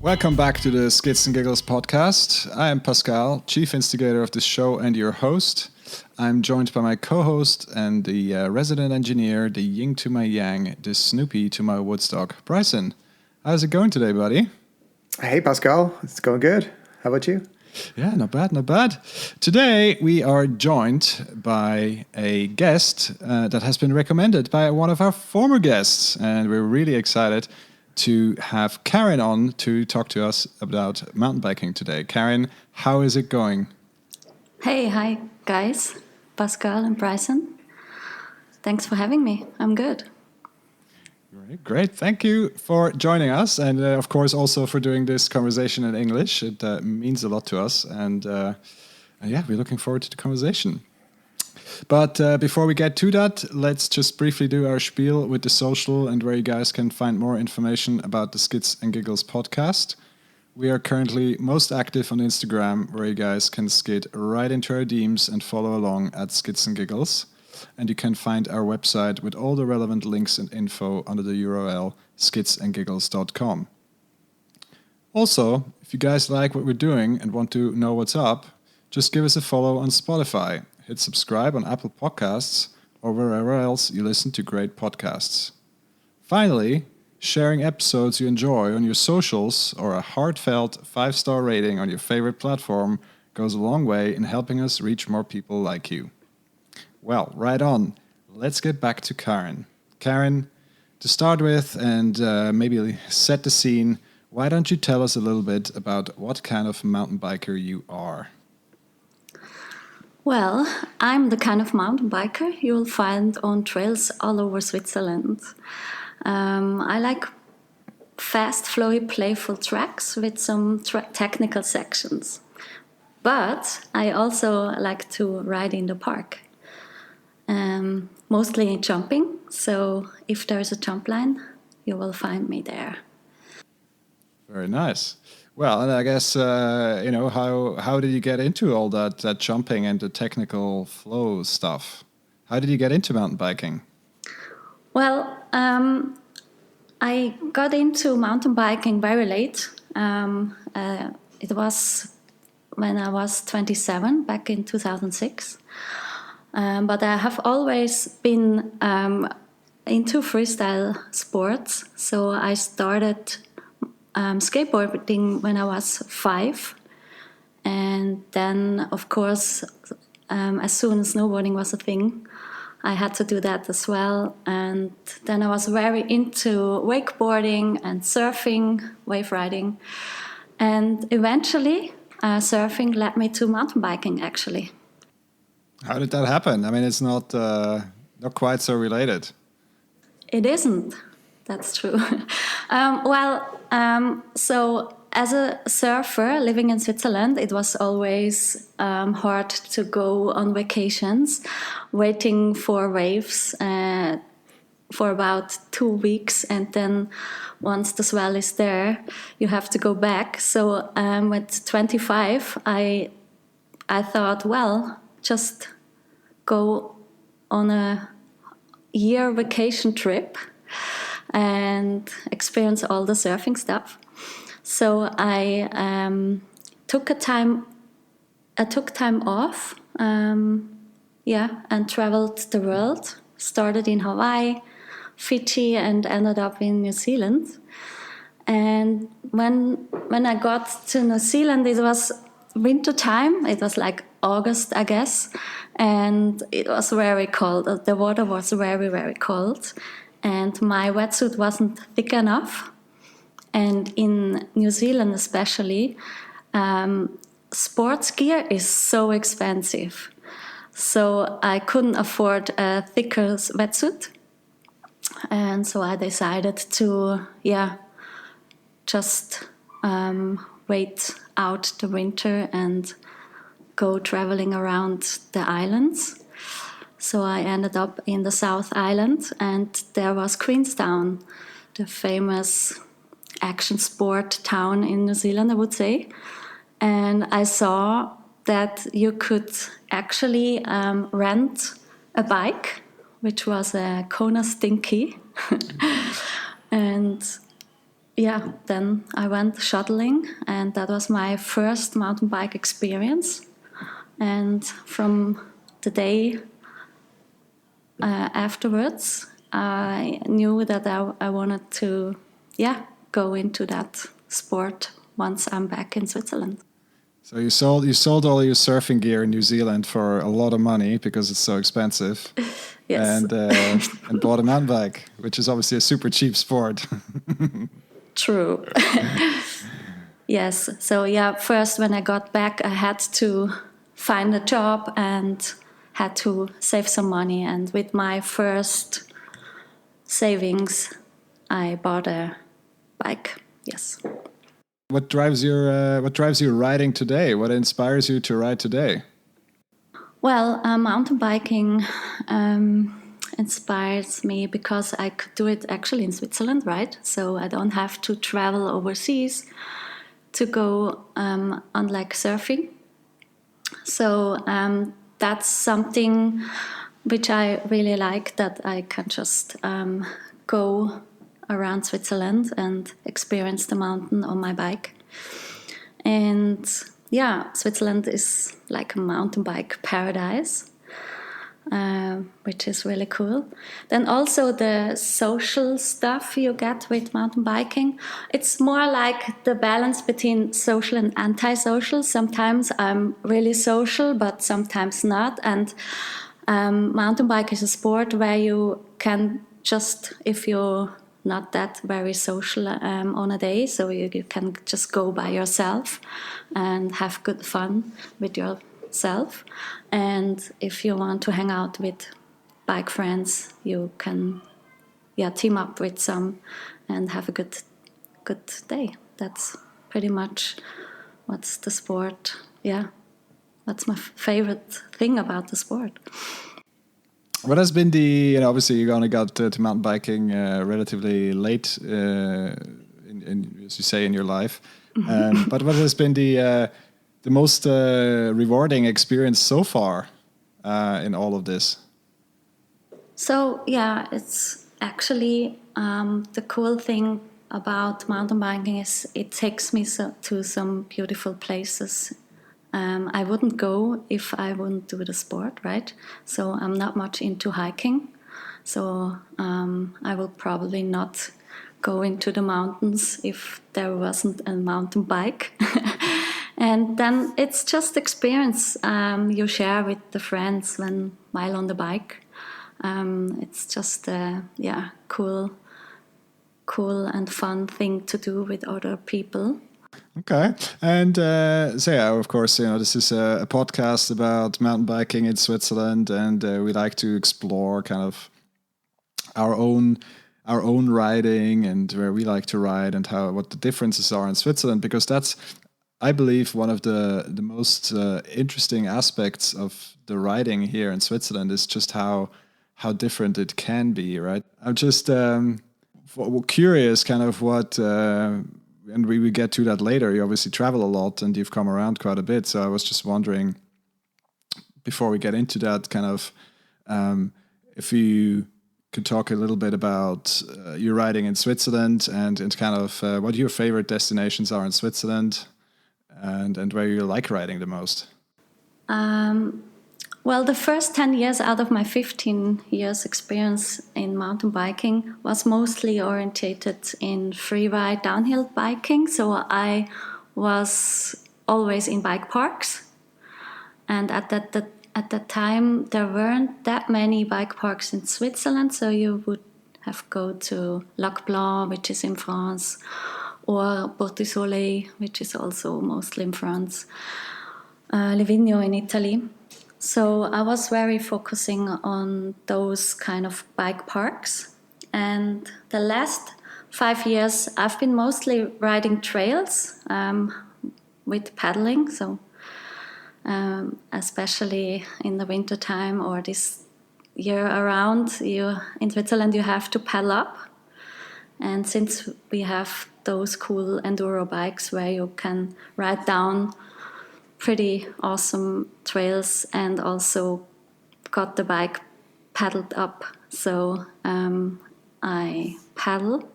Welcome back to the Skits and Giggles podcast. I am Pascal, chief instigator of this show and your host. I'm joined by my co-host and the resident engineer, the yin to my yang, the Snoopy to my Woodstock, Bryson. How's it going today, buddy? Hey, Pascal. It's going good. How about you? Yeah, not bad, not bad. Today we are joined by a guest that has been recommended by one of our former guests, and we're really excited to have Karin on to talk to us about mountain biking today. Karin, how is it going? Hey, hi guys, Pascal and Bryson. Thanks for having me. I'm good. Great. Thank you for joining us. And of course, also for doing this conversation in English. It means a lot to us. And yeah, we're looking forward to the conversation. But before we get to that, let's just briefly do our spiel with the social and where you guys can find more information about the Skits and Giggles podcast. We are currently most active on Instagram, where you guys can skid right into our DMs and follow along at Skits and Giggles. And you can find our website with all the relevant links and info under the URL skitsandgiggles.com. Also, if you guys like what we're doing and want to know what's up, just give us a follow on Spotify. Hit subscribe on Apple Podcasts or wherever else you listen to great podcasts. Finally, sharing episodes you enjoy on your socials or a heartfelt 5-star rating on your favorite platform goes a long way in helping us reach more people like you. Well, right on. Let's get back to Karin. Karin, to start with and maybe set the scene, why don't you tell us a little bit about what kind of mountain biker you are? Well, I'm the kind of mountain biker you'll find on trails all over Switzerland. I like fast, flowy, playful tracks with some technical sections. But I also like to ride in the park. Mostly jumping, so if there's a jump line, you will find me there. Very nice. Well, and I guess, how did you get into all that jumping and the technical flow stuff? How did you get into mountain biking? Well, I got into mountain biking very late. It was when I was 27, back in 2006. But I have always been into freestyle sports. So I started skateboarding when I was 5. And then, of course, as soon as snowboarding was a thing, I had to do that as well. And then I was very into wakeboarding and surfing, wave riding. And eventually, surfing led me to mountain biking, actually. How did that happen? I mean, it's not quite so related. It isn't. That's true. So as a surfer living in Switzerland, it was always hard to go on vacations, waiting for waves for about 2 weeks. And then once the swell is there, you have to go back. So at 25, I thought, well, just go on a year vacation trip and experience all the surfing stuff. So I took time off, and traveled the world. Started in Hawaii, Fiji, and ended up in New Zealand. And when I got to New Zealand, it was winter time. It was like August, I guess, and it was very cold. The water was very, very cold, and my wetsuit wasn't thick enough. And in New Zealand especially, sports gear is so expensive. So I couldn't afford a thicker wetsuit. And so I decided to, just wait out the winter and go traveling around the islands. So I ended up in the South Island, and there was Queenstown, the famous action sport town in New Zealand, I would say. And I saw that you could actually rent a bike, which was a Kona Stinky. And yeah, then I went shuttling, and that was my first mountain bike experience. And from the day afterwards, I knew that I wanted to, go into that sport once I'm back in Switzerland. So you sold all your surfing gear in New Zealand for a lot of money because it's so expensive, Yes, and bought a mountain bike, which is obviously a super cheap sport. true. Yes. So yeah, first when I got back, I had to find a job and had to save some money. And with my first savings, I bought a bike. Yes. What drives you riding today? What inspires you to ride today? Well, mountain biking inspires me because I could do it actually in Switzerland, right? So I don't have to travel overseas to go on like surfing. So that's something which I really like, that I can just go around Switzerland and experience the mountain on my bike. And yeah, Switzerland is like a mountain bike paradise, which is really cool. Then also the social stuff you get with mountain biking. It's more like the balance between social and antisocial. Sometimes I'm really social, but sometimes not. And mountain bike is a sport where you can just, if you're not that very social on a day, so you can just go by yourself and have good fun with yourself. And if you want to hang out with bike friends, you can team up with some and have a good day. That's pretty much what's the sport. Yeah, that's my favorite thing about the sport. What has been obviously you only got to mountain biking relatively late, as you say, in your life. But what has been the most rewarding experience so far in all of this? So yeah, it's actually the cool thing about mountain biking is it takes me to some beautiful places. I wouldn't go if I wouldn't do the sport, right? So I'm not much into hiking. So I will probably not go into the mountains if there wasn't a mountain bike. And then it's just experience you share with the friends while on the bike. It's just cool and fun thing to do with other people. Okay, and so yeah, of course, this is a podcast about mountain biking in Switzerland, and we like to explore kind of our own riding and where we like to ride and what the differences are in Switzerland, because that's, I believe, one of the most interesting aspects of the riding here in Switzerland is just how different it can be, right? I'm just curious, kind of what, and we will get to that later. You obviously travel a lot and you've come around quite a bit, so I was just wondering, before we get into that, kind of if you could talk a little bit about your riding in Switzerland and kind of what your favorite destinations are in Switzerland, and where you like riding the most. Well, the first 10 years out of my 15 years experience in mountain biking was mostly orientated in freeride downhill biking. So I was always in bike parks. And at that time, there weren't that many bike parks in Switzerland. So you would have go to Lac Blanc, which is in France, or Porto du Soleil, which is also mostly in France, Livigno in Italy. So I was very focusing on those kind of bike parks. And the last 5 years, I've been mostly riding trails with paddling. So especially in the winter time or this year around, in Switzerland you have to paddle up. And since we have those cool enduro bikes where you can ride down pretty awesome trails and also got the bike paddled up. So I paddle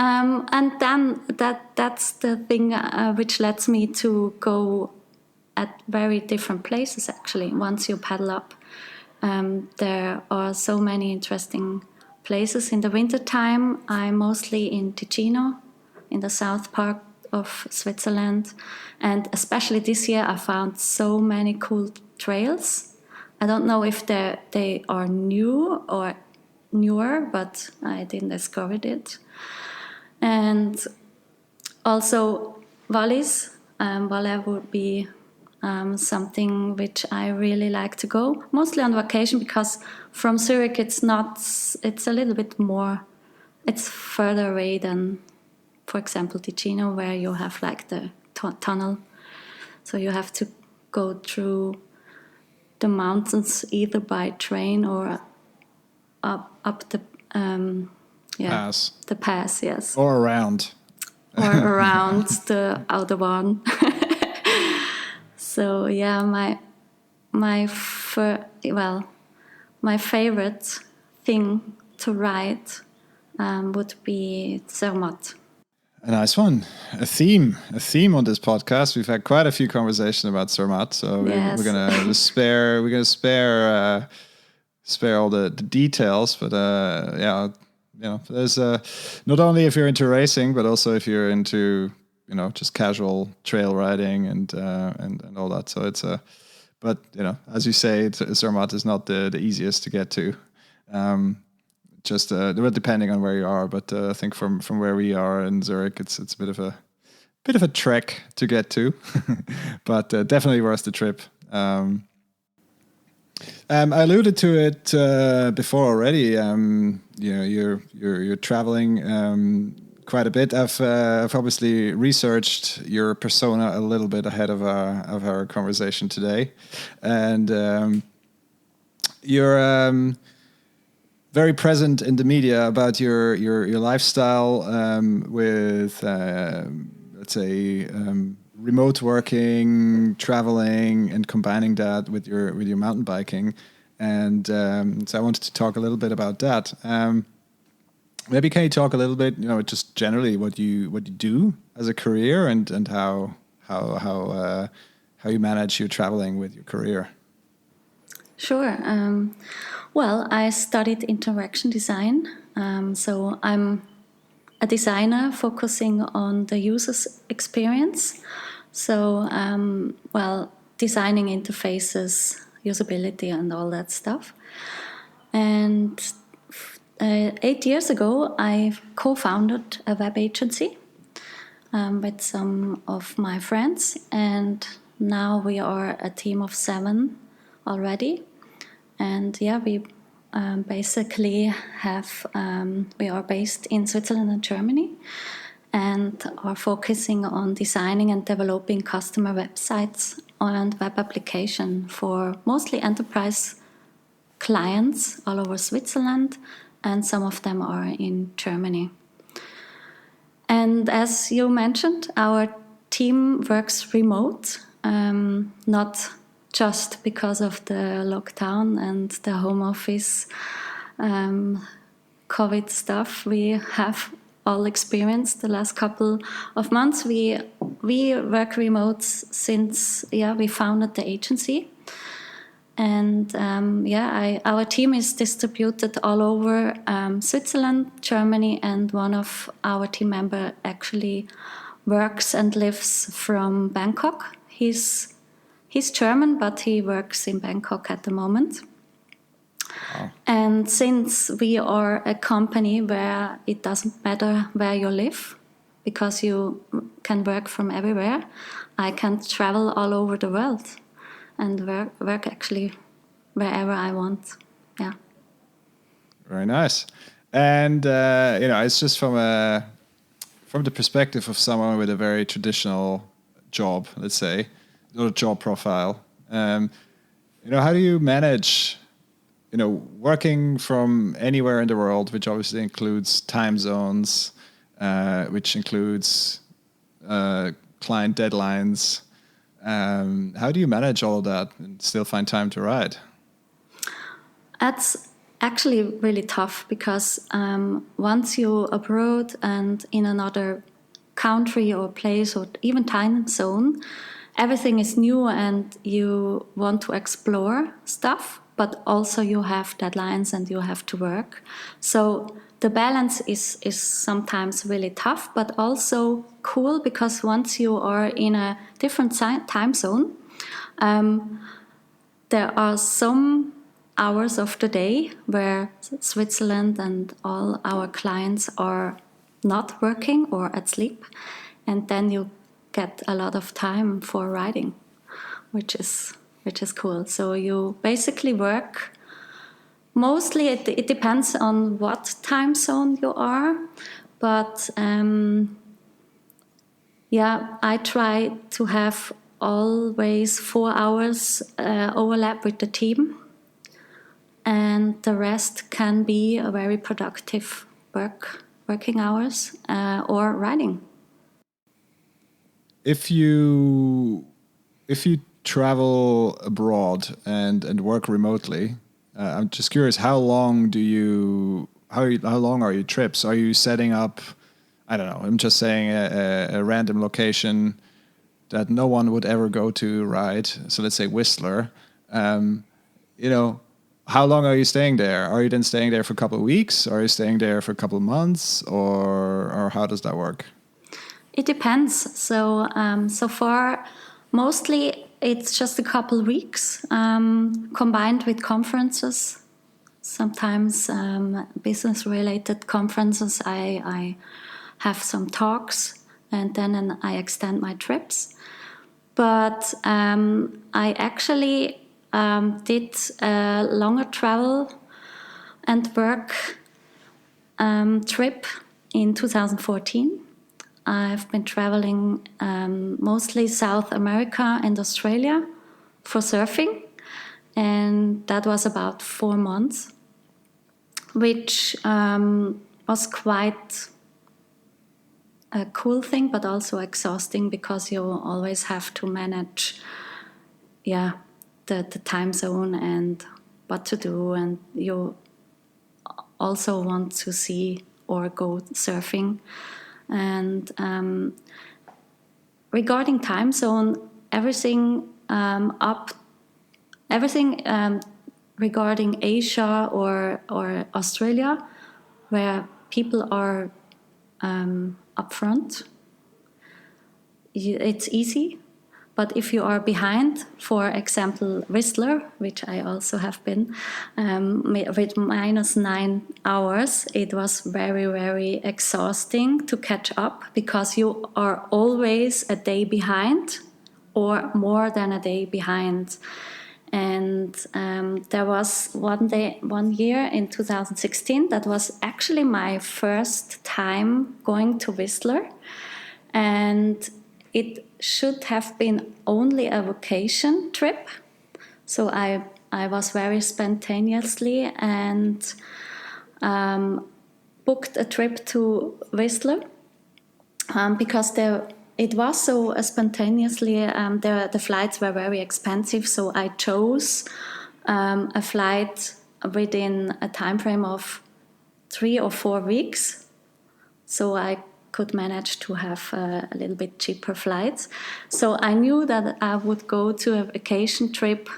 And then that's the thing which lets me to go at very different places, actually. Once you paddle up, there are so many interesting places. In the wintertime, I'm mostly in Ticino, in the south part of Switzerland. And especially this year, I found so many cool trails. I don't know if they are new or newer, but I didn't discover it. And also Wallis. Valais would be something which I really like to go, mostly on vacation, because from Zurich it's a little bit more, it's further away than, for example, Ticino, where you have like the tunnel. So you have to go through the mountains either by train or up the Pass. the pass, yes, Or around. or around the Autobahn. So yeah, my favorite thing to ride would be Zermatt. A nice one. A theme on this podcast. We've had quite a few conversations about Zermatt, so Yes. we're gonna just spare all the details. But there's not only if you're into racing, but also if you're into just casual trail riding and all that. So it's but as you say, Zermatt is not the easiest to get to. Just depending on where you are, but I think from where we are in Zurich, it's a bit of a trek to get to, but definitely worth the trip. I alluded to it before already. You're traveling quite a bit. I've obviously researched your persona a little bit ahead of our conversation today, and you're very present in the media about your lifestyle with let's say remote working, traveling, and combining that with your mountain biking. And so I wanted to talk a little bit about that. Maybe can you talk a little bit, just generally what you do as a career and how you manage your traveling with your career? Sure. Well, I studied interaction design, so I'm a designer focusing on the user's experience. So, designing interfaces, usability, and all that stuff. And 8 years ago, I co-founded a web agency with some of my friends, and now we are a team of 7 already. And we basically we are based in Switzerland and Germany, and are focusing on designing and developing customer websites and web application for mostly enterprise clients all over Switzerland, and some of them are in Germany. And as you mentioned, our team works remote, not just because of the lockdown and the home office COVID stuff we have all experienced the last couple of months. We work remote since we founded the agency. And our team is distributed all over Switzerland, Germany, and one of our team members actually works and lives from Bangkok. He's German, but he works in Bangkok at the moment. Wow. And since we are a company where it doesn't matter where you live, because you can work from everywhere, I can travel all over the world and work actually wherever I want. Yeah. Very nice. And it's just from the perspective of someone with a very traditional job, let's say, or job profile. How do you manage, working from anywhere in the world, which obviously includes time zones, which includes client deadlines. How do you manage all of that and still find time to ride? That's actually really tough because once you're abroad and in another country or place or even time zone, everything is new and you want to explore stuff, but also you have deadlines and you have to work. So the balance is sometimes really tough, but also cool because once you are in a different time zone, there are some hours of the day where Switzerland and all our clients are not working or at sleep, and then you get a lot of time for writing, which is cool. So you basically work. Mostly, it depends on what time zone you are, but I try to have always 4 hours overlap with the team, and the rest can be a very productive working hours or writing. If you travel abroad and work remotely, I'm just curious, how long are your trips? Are you setting up, I don't know, I'm just saying a random location that no one would ever go to, right? So let's say Whistler. How long are you staying there? Are you then staying there for a couple of weeks? Are you staying there for a couple of months? Or how does that work? It depends. So so far, mostly it's just a couple of weeks combined with conferences. Sometimes business-related conferences. I have some talks and then I extend my trips. But I actually did a longer travel and work trip in 2014. I've been traveling mostly South America and Australia for surfing, and that was about 4 months, which was quite a cool thing, but also exhausting because you always have to manage, the time zone and what to do, and you also want to see or go surfing. And regarding time zone, everything regarding Asia or Australia, where people are upfront, it's easy. But if you are behind, for example, Whistler, which I also have been, with -9 hours, it was very, very exhausting to catch up because you are always a day behind or more than a day behind. And there was one year in 2016, that was actually my first time going to Whistler. And it should have been only a vacation trip. So I was very spontaneously and booked a trip to Whistler because it was so spontaneously. The flights were very expensive, so I chose a flight within a time frame of 3 or 4 weeks. So I could manage to have a little bit cheaper flights. So I knew that I would go to a vacation trip,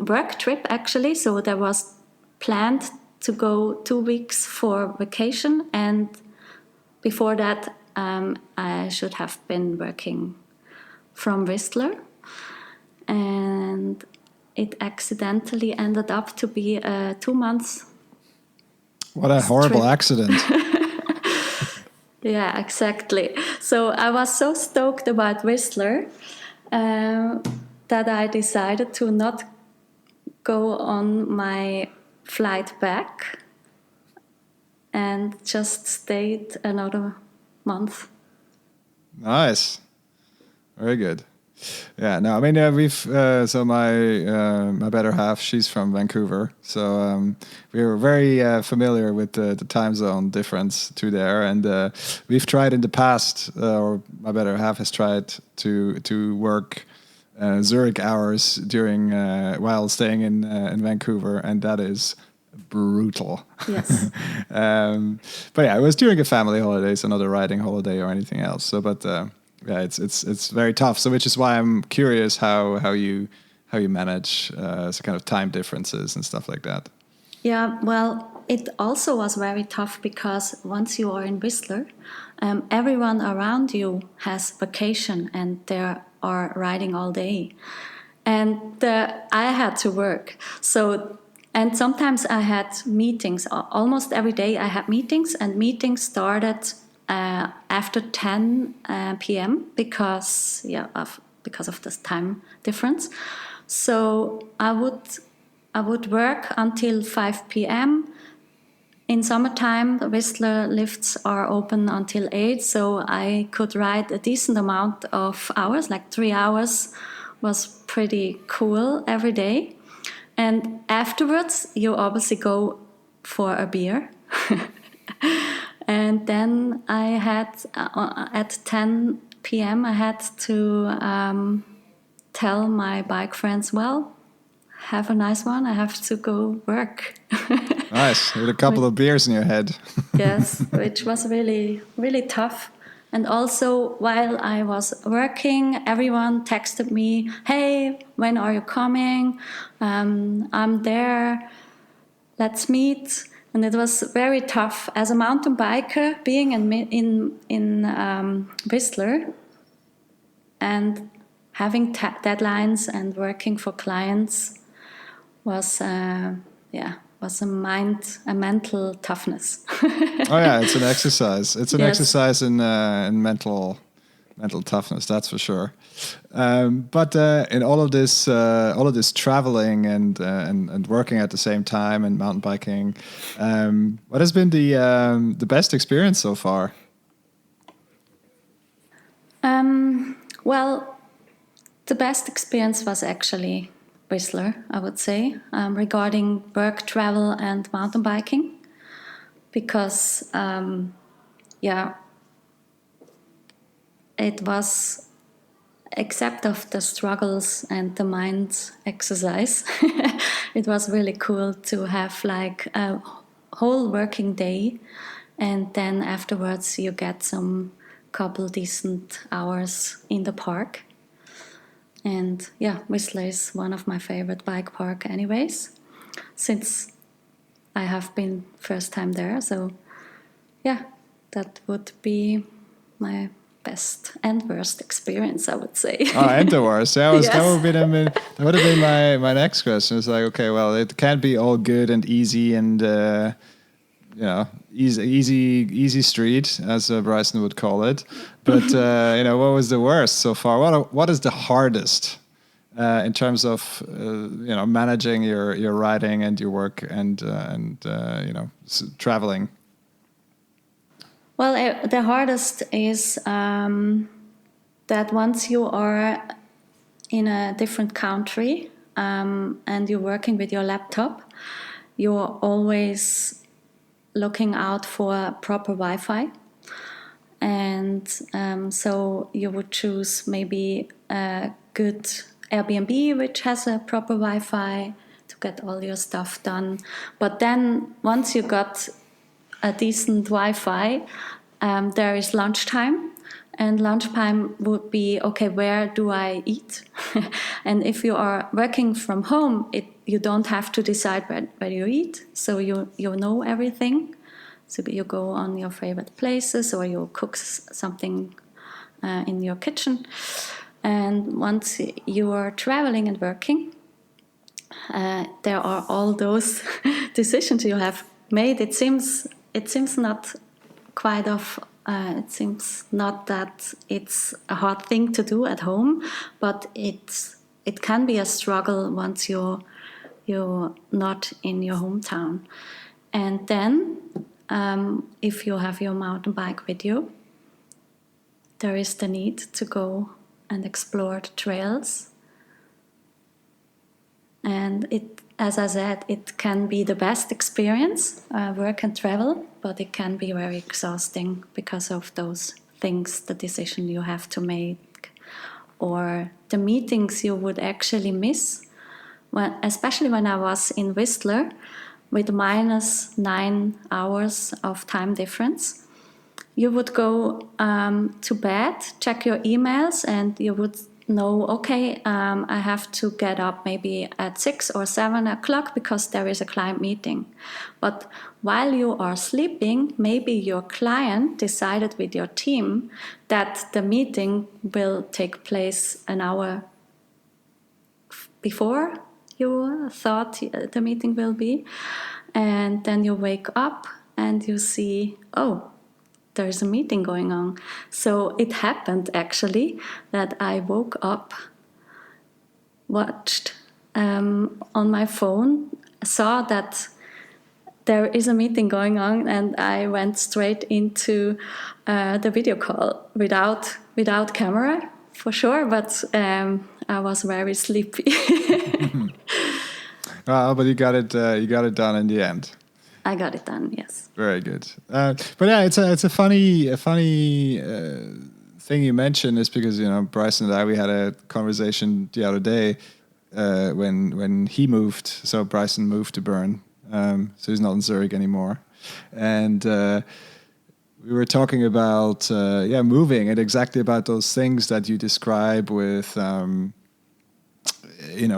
work trip actually. So there was planned to go 2 weeks for vacation, and before that I should have been working from Whistler, and it accidentally ended up to be 2 months. What a horrible trip. accident. Yeah, exactly. So I was so stoked about Whistler that I decided to not go on my flight back and just stayed another month. Nice. Very good. Yeah, no, I mean, we've so my better half, she's from Vancouver, so we were very familiar with the time zone difference to there, and we've tried in the past, or my better half has tried to work Zurich hours during while staying in Vancouver, and that is brutal. Yes. But yeah, it was during a family holiday, so not a riding holiday or anything else. So, but yeah, it's very tough. So, which is why I'm curious how you manage kind of time differences and stuff like that. Yeah, well, it also was very tough because once you are in Whistler, everyone around you has vacation and they are riding all day. And I had to work. So, and sometimes I had meetings. Almost every day I had meetings, and meetings started after 10 p.m. because because of this time difference. So I would work until 5 p.m. In summertime, the Whistler lifts are open until 8, so I could ride a decent amount of hours, like 3 hours was pretty cool every day. And afterwards, you obviously go for a beer. And then I had, at 10 p.m., I had to tell my bike friends, well, have a nice one. I have to go work. Nice, with a couple of beers in your head. Yes, which was really, really tough. And also, while I was working, everyone texted me, hey, when are you coming? I'm there. Let's meet. And it was very tough. As a mountain biker, being in Whistler and having deadlines and working for clients was a mental toughness. Oh yeah, it's an exercise. It's an Yes. exercise in mental toughness, that's for sure. But in all of this traveling and working at the same time and mountain biking, what has been the best experience so far? Well, the best experience was actually Whistler, I would say, regarding work, travel, and mountain biking, because it was, except of the struggles and the mind exercise, it was really cool to have like a whole working day, and then afterwards you get some couple decent hours in the park. And yeah, Whistler is one of my favorite bike park anyways, since I have been first time there. So yeah, that would be my best and worst experience, I would say. Oh, and the worst. That was Yes. that would have been my next question. It's like, okay, well, it can't be all good and easy and easy street, as Bryson would call it. But what was the worst so far? What is the hardest in terms of managing your riding and your work and traveling? Well, the hardest is that once you are in a different country and you're working with your laptop, you're always looking out for proper Wi-Fi. And so you would choose maybe a good Airbnb, which has a proper Wi-Fi to get all your stuff done. But then once you got a decent Wi-Fi, there is lunchtime. And lunchtime would be, okay, where do I eat? And if you are working from home, you don't have to decide where you eat. So you know everything. So you go on your favorite places or you cook something in your kitchen. And once you are traveling and working, there are all those decisions you have made. It seems not quite of. It seems not that it's a hard thing to do at home, but it can be a struggle once you're not in your hometown. And then, if you have your mountain bike with you, there is the need to go and explore the trails. And as I said, it can be the best experience, work and travel, but it can be very exhausting because of those things, the decision you have to make, or the meetings you would actually miss. Especially when I was in Whistler, with minus 9 hours of time difference. You would go to bed, check your emails, and you would know, okay, I have to get up maybe at 6 or 7 o'clock because there is a client meeting. But while you are sleeping, maybe your client decided with your team that the meeting will take place an hour before you thought the meeting will be. And then you wake up and you see, oh, there's a meeting going on. So it happened actually that I woke up, watched on my phone, saw that there is a meeting going on, and I went straight into the video call without camera for sure, but I was very sleepy. But you got it. You got it done in the end. I got it done. Yes. Very good. But yeah, it's a funny thing you mentioned is because Bryson and I, we had a conversation the other day when he moved. So Bryson moved to Bern, so he's not in Zurich anymore, and we were talking about moving and exactly about those things that you describe with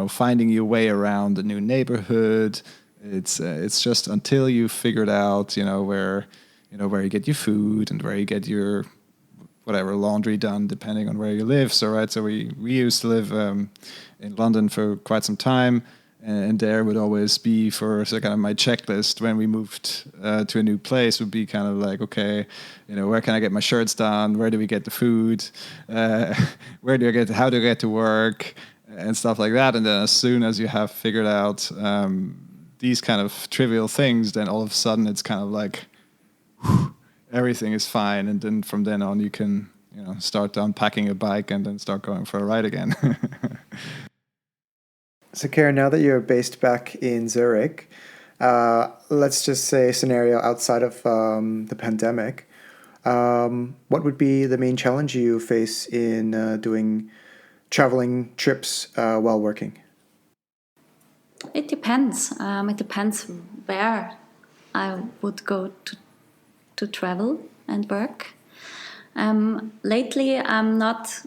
finding your way around a new neighborhood. It's just until you figured out where you get your food and where you get your whatever laundry done, depending on where you live. So we used to live in London for quite some time, and there would always be for kind of my checklist when we moved to a new place would be kind of like, okay, where can I get my shirts done? Where do we get the food? How do I get to work? And stuff like that. And then as soon as you have figured out these kind of trivial things, then all of a sudden it's kind of like everything is fine. And then from then on you can start unpacking a bike and then start going for a ride again. So Karin, now that you're based back in Zurich, let's just say a scenario outside of the pandemic. What would be the main challenge you face in doing traveling trips while working? It depends. It depends where I would go to travel and work. Lately, I'm not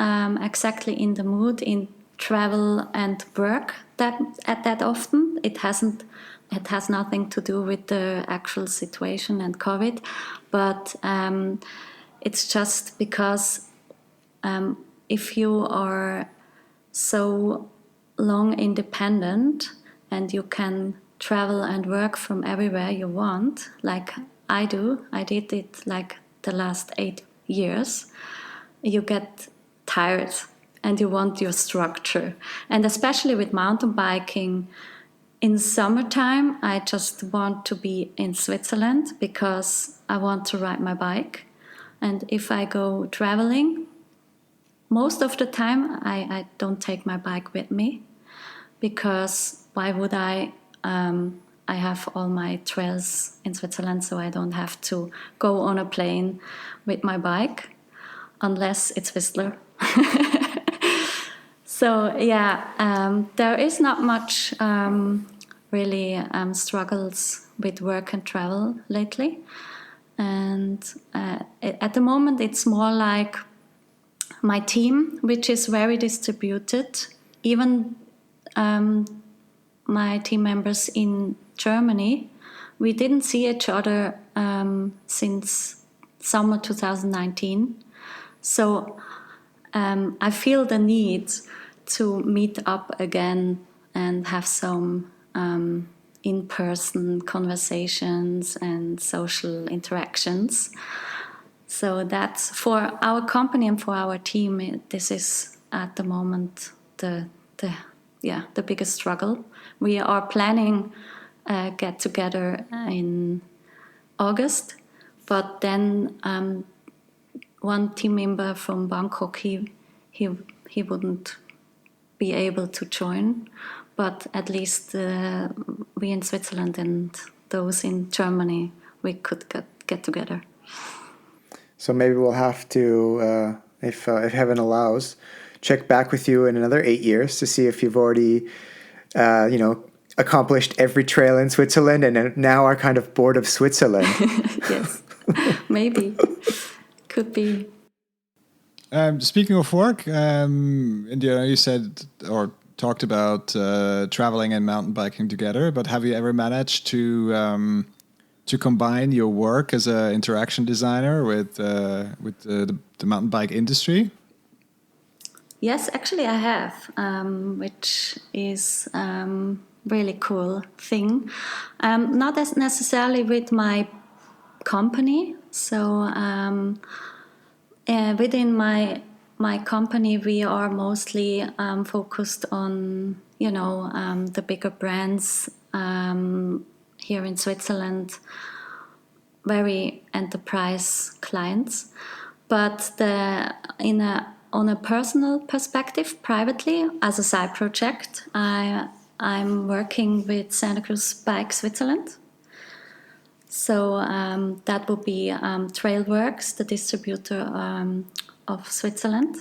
exactly in the mood in travel and work that often. It has nothing to do with the actual situation and COVID, but it's just because if you are so long independent and you can travel and work from everywhere you want, like I did it like the last 8 years, you get tired and you want your structure. And especially with mountain biking, in summertime, I just want to be in Switzerland because I want to ride my bike. And if I go traveling, most of the time I don't take my bike with me because why would I? I have all my trails in Switzerland, so I don't have to go on a plane with my bike unless it's Whistler. So yeah, there is not much really struggles with work and travel lately, and at the moment it's more like my team, which is very distributed. Even my team members in Germany, we didn't see each other since summer 2019. So I feel the need to meet up again and have some in-person conversations and social interactions. So that's for our company and for our team. This is at the moment the biggest struggle. We are planning a get together in August, but then one team member from Bangkok he wouldn't be able to join, but at least we in Switzerland and those in Germany we could get together. So maybe we'll have to, if heaven allows, check back with you in another 8 years to see if you've already, accomplished every trail in Switzerland and now are kind of bored of Switzerland. Yes, maybe. Could be. Speaking of work, India, you said or talked about traveling and mountain biking together, but have you ever managed to combine your work as an interaction designer with the mountain bike industry? Yes, actually I have, which is really cool thing. Not as necessarily with my company. So within my company, we are mostly focused on the bigger brands here in Switzerland, very enterprise clients. But on a personal perspective, privately, as a side project, I'm working with Santa Cruz Bike Switzerland. So that would be Trailworks, the distributor of Switzerland.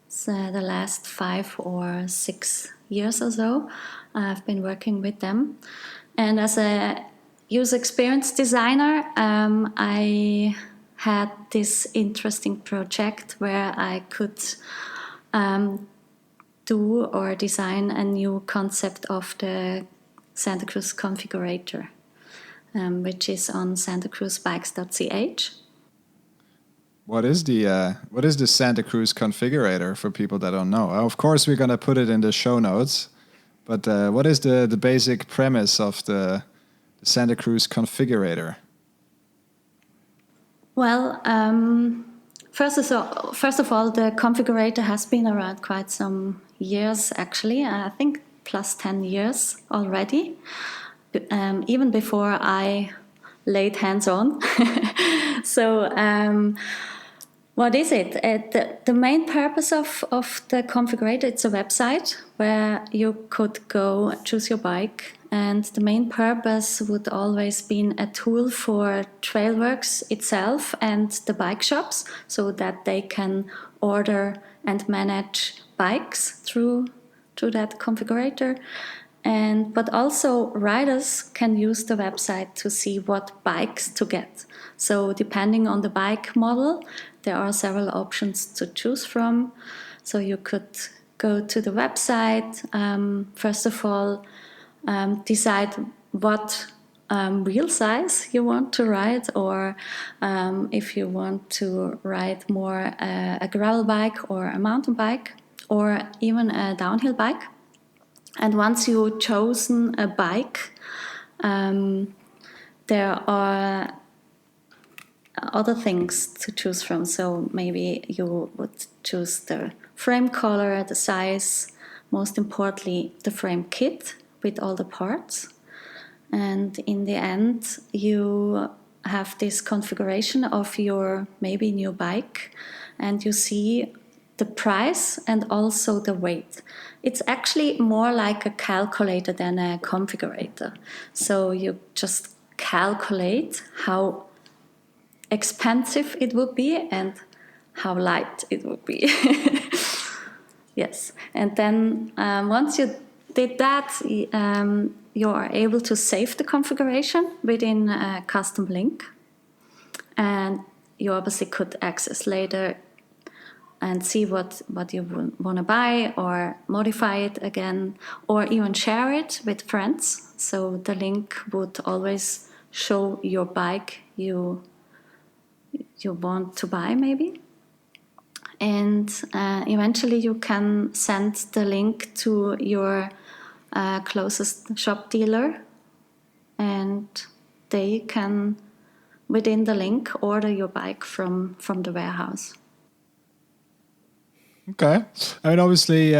So the last 5 or 6 years or so, I've been working with them. And as a user experience designer, I had this interesting project where I could do or design a new concept of the Santa Cruz configurator, which is on santacruzbikes.ch. What is the Santa Cruz configurator for people that don't know? Of course, we're gonna put it in the show notes, but what is the basic premise of the Santa Cruz configurator? Well, first of all, the configurator has been around quite some years, actually. I think plus 10 years already, even before I laid hands on. So what is it? The main purpose of the configurator, it's a website where you could go choose your bike, and the main purpose would always be a tool for Trailworks itself and the bike shops, so that they can order and manage bikes through that configurator. But also riders can use the website to see what bikes to get. So depending on the bike model, there are several options to choose from. So you could go to the website, first of all, decide what wheel size you want to ride, or if you want to ride more a gravel bike or a mountain bike or even a downhill bike. And once you've chosen a bike, there are other things to choose from. So maybe you would choose the frame color, the size, most importantly, the frame kit with all the parts. And in the end, you have this configuration of your maybe new bike, and you see the price and also the weight. It's actually more like a calculator than a configurator. So you just calculate how expensive it would be and how light it would be. Yes. And then once you did that, you are able to save the configuration within a custom link. And you obviously could access later and see what you want to buy or modify it again, or even share it with friends. So the link would always show your bike you want to buy maybe. And eventually you can send the link to your closest shop dealer, and they can, within the link, order your bike from the warehouse. Okay. I mean, obviously,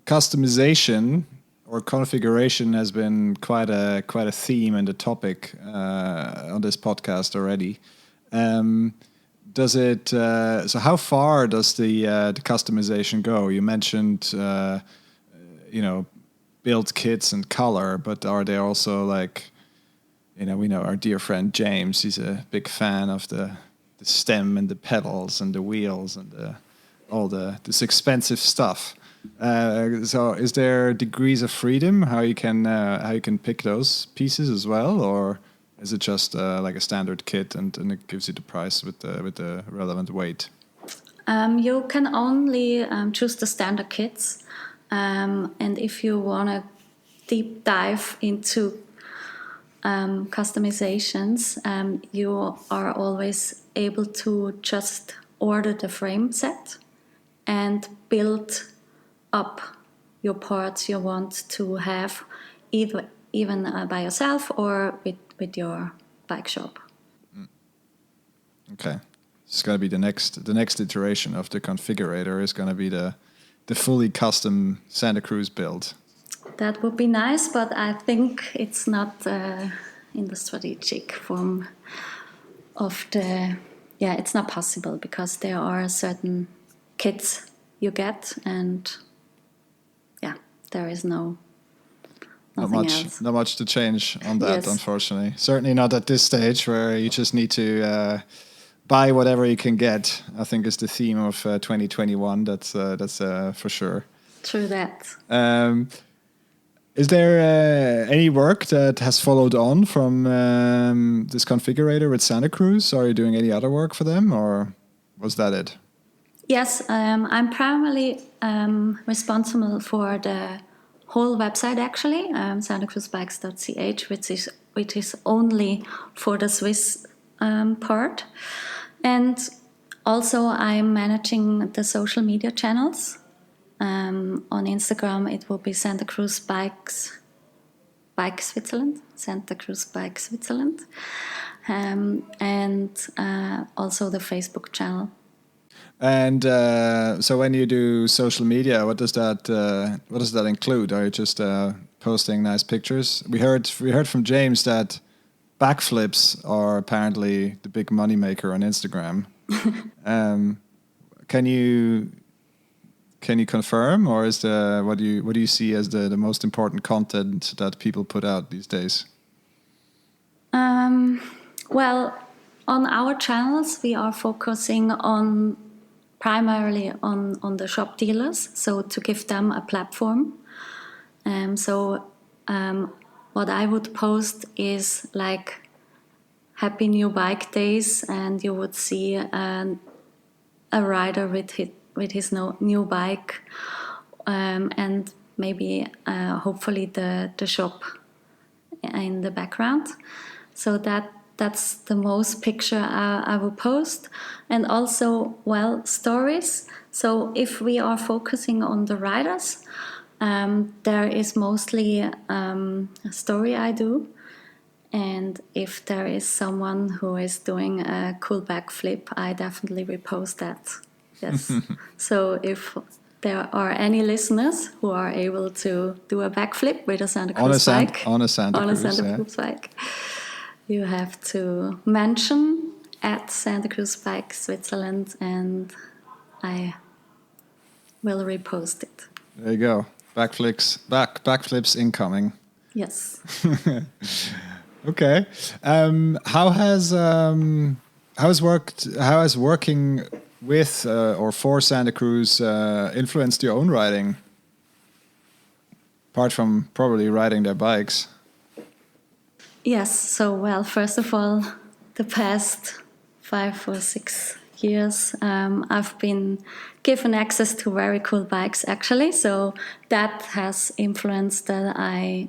customization or configuration has been quite a theme and a topic on this podcast already. Does it? So, how far does the customization go? You mentioned, build kits and color, but are there also like, we know our dear friend James. He's a big fan of the stem and the pedals and the wheels and all this expensive stuff. So is there degrees of freedom how you can pick those pieces as well, or is it just like a standard kit and it gives you the price with the relevant weight? You can only choose the standard kits, and if you want to deep dive into customizations, you are always able to just order the frame set and build up your parts you want to have, even by yourself or with your bike shop. Okay, it's going to be the next iteration of the configurator is going to be the fully custom Santa Cruz build. That would be nice, but I think it's not in the strategic form of the. Yeah, it's not possible because there are certain kits you get, and yeah, there is nothing else. Not much to change on that, Yes. unfortunately. Certainly not at this stage where you just need to buy whatever you can get. I think is the theme of 2021. That's for sure. True that. Is there any work that has followed on from this configurator with Santa Cruz? Are you doing any other work for them, or was that it? Yes, I'm primarily responsible for the whole website, actually, santacruzbikes.ch, which is only for the Swiss part. And also I'm managing the social media channels. On Instagram, it will be Santa Cruz Bike Switzerland, Santa Cruz Bike Switzerland, and also the Facebook channel. And so when you do social media, what does that include? Are you just posting nice pictures? We heard from James that backflips are apparently the big moneymaker on Instagram. Can you confirm, or is what do you see as the most important content that people put out these days? Well, on our channels, we are focusing primarily on the shop dealers, so to give them a platform. What I would post is like Happy New Bike Days, and you would see a rider with his new bike, and maybe hopefully the shop in the background. So that's the most picture I will post. And also, stories. So if we are focusing on the riders, there is mostly a story I do. And if there is someone who is doing a cool backflip, I definitely repost that. Yes. So if there are any listeners who are able to do a backflip with a Santa Cruz bike, on a Santa Cruz bike, you have to mention at Santa Cruz Bike Switzerland, and I will repost it. There you go. Backflips incoming. Yes. Okay. How has working with or for Santa Cruz influenced your own riding? Apart from probably riding their bikes. Yes. So, first of all, the past 5 or 6 years, I've been given access to very cool bikes, actually. So that has influenced that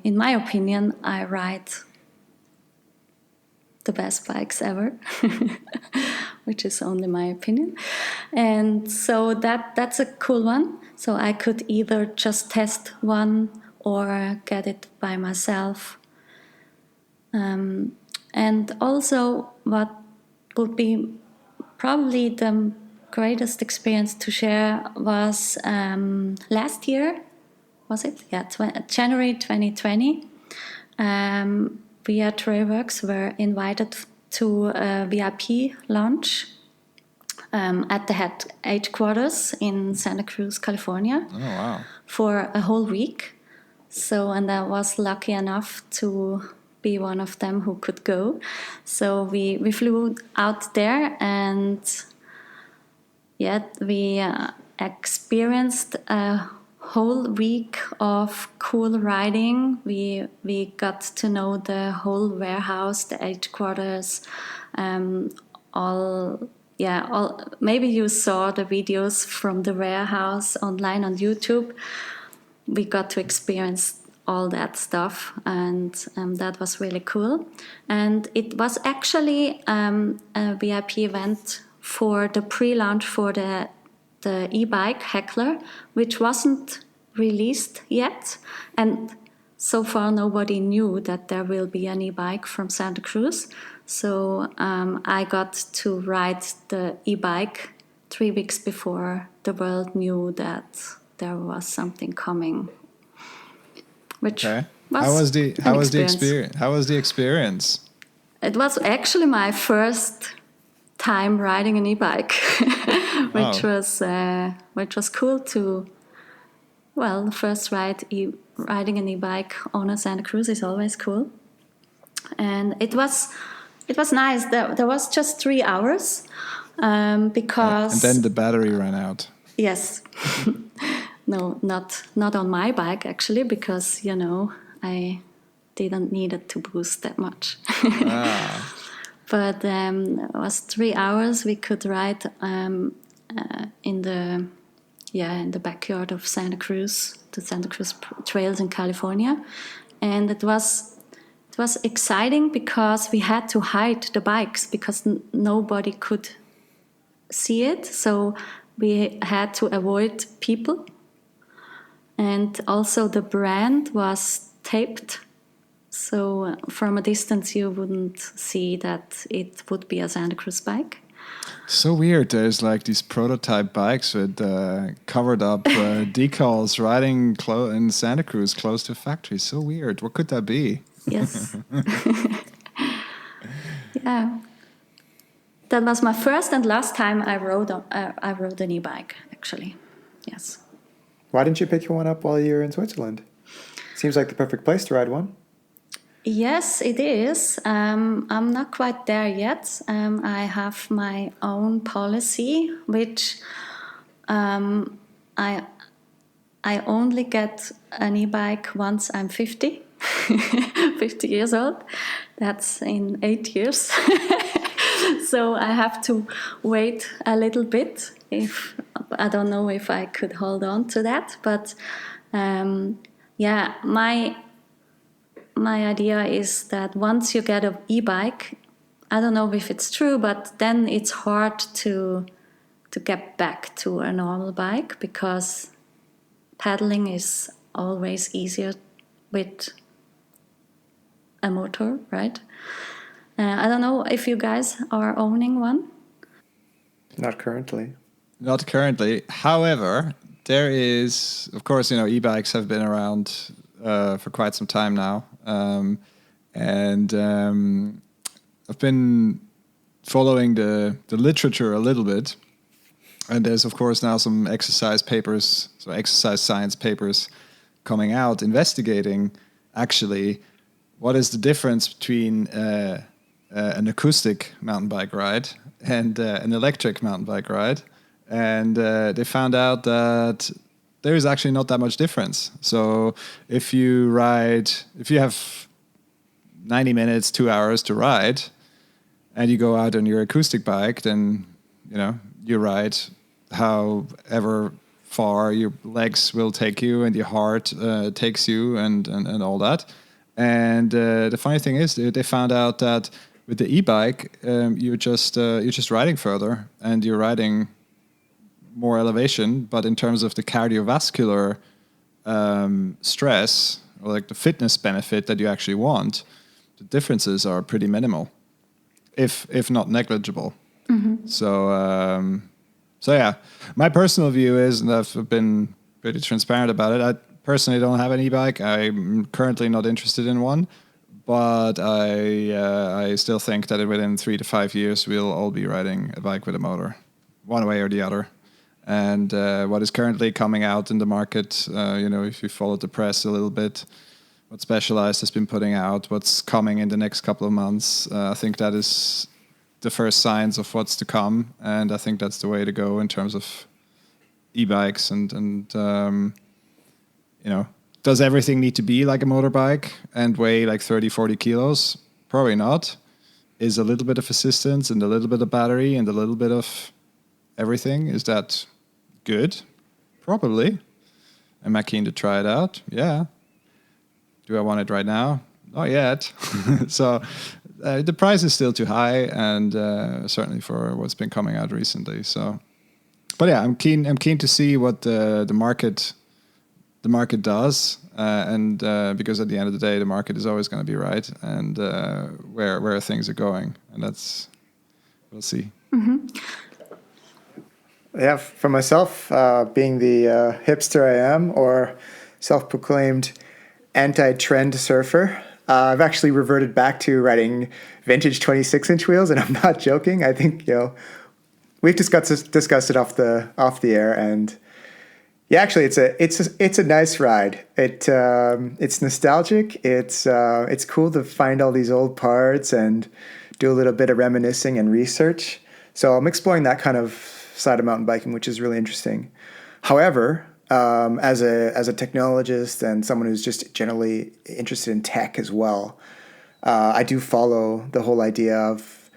in my opinion, I ride the best bikes ever, which is only my opinion. And so that's a cool one. So I could either just test one or get it by myself. And also what would be probably the greatest experience to share was last year, was it? Yeah, January 2020. We at Trailworks were invited to a VIP launch at the headquarters in Santa Cruz, California. Oh, wow. For a whole week. So, and I was lucky enough to be one of them who could go. So we flew out there, and we experienced a whole week of cool riding. We got to know the whole warehouse, the headquarters, all. Yeah, maybe you saw the videos from the warehouse online on YouTube. We got to experience all that stuff, and that was really cool. And it was actually a VIP event for the pre-launch for the e-bike Heckler, which wasn't released yet, and so far nobody knew that there will be an e-bike from Santa Cruz. So I got to ride the e-bike 3 weeks before the world knew that there was something coming. Which Okay. was How was the experience. How was the experience? It was actually my first time riding an e-bike, which was cool to. Well, the first riding an e-bike on a Santa Cruz is always cool, and it was nice. There was just 3 hours because And then the battery ran out. yes. No, not on my bike actually, because I didn't need it to boost that much. But it was 3 hours. We could ride in the backyard of Santa Cruz, the Santa Cruz trails in California, and it was exciting because we had to hide the bikes because nobody could see it, so we had to avoid people. And also the brand was taped, so from a distance you wouldn't see that it would be a Santa Cruz bike. So weird. There's like these prototype bikes with covered up decals riding in Santa Cruz close to factory. So weird. What could that be? Yes. Yeah. That was my first and last time I rode an e-bike, actually. Yes. Why didn't you pick one up while you were in Switzerland? Seems like the perfect place to ride one. Yes, it is. I'm not quite there yet. I have my own policy, which I only get an e-bike once I'm 50, 50 years old. That's in 8 years. So I have to wait a little bit. I don't know if I could hold on to that, but yeah, my idea is that once you get an e-bike, I don't know if it's true, but then it's hard to get back to a normal bike because pedaling is always easier with a motor, right? I don't know if you guys are owning one. Not currently. Not currently. However, there is, of course, e-bikes have been around for quite some time now. And I've been following the literature a little bit. And there's, of course, now some exercise science papers coming out investigating actually what is the difference between an acoustic mountain bike ride and an electric mountain bike ride. And they found out that there is actually not that much difference. So if you have 90 minutes, 2 hours to ride, and you go out on your acoustic bike, then you ride however far your legs will take you and your heart takes you and all that. And the funny thing is, they found out that with the e-bike, you're just riding further and you're riding more elevation, but in terms of the cardiovascular stress or like the fitness benefit that you actually want, the differences are pretty minimal, if not negligible. Mm-hmm. So yeah, my personal view is, and I've been pretty transparent about it, I personally don't have an e-bike. I'm currently not interested in one, but I still think that within 3 to 5 years we'll all be riding a bike with a motor, one way or the other. And what is currently coming out in the market, if you follow the press a little bit, what Specialized has been putting out, what's coming in the next couple of months, I think that is the first signs of what's to come, and I think that's the way to go in terms of e-bikes and does everything need to be like a motorbike and weigh like 30, 40 kilos? Probably not. Is a little bit of assistance and a little bit of battery and a little bit of everything, is that good? Probably. Am I keen to try it out? Yeah. Do I want it right now? Not yet. So the price is still too high, and certainly for what's been coming out recently. So, but yeah, I'm keen to see what the market does, and because at the end of the day, the market is always going to be right, and where things are going, and we'll see. Mm-hmm. Yeah, for myself, being the hipster I am, or self-proclaimed anti-trend surfer, I've actually reverted back to riding vintage 26-inch wheels, and I'm not joking. I think we've discussed it off the air, and yeah, actually, it's a nice ride. It's nostalgic. It's cool to find all these old parts and do a little bit of reminiscing and research. So I'm exploring that kind of side of mountain biking, which is really interesting. However, as a technologist and someone who's just generally interested in tech as well, I do follow the whole idea of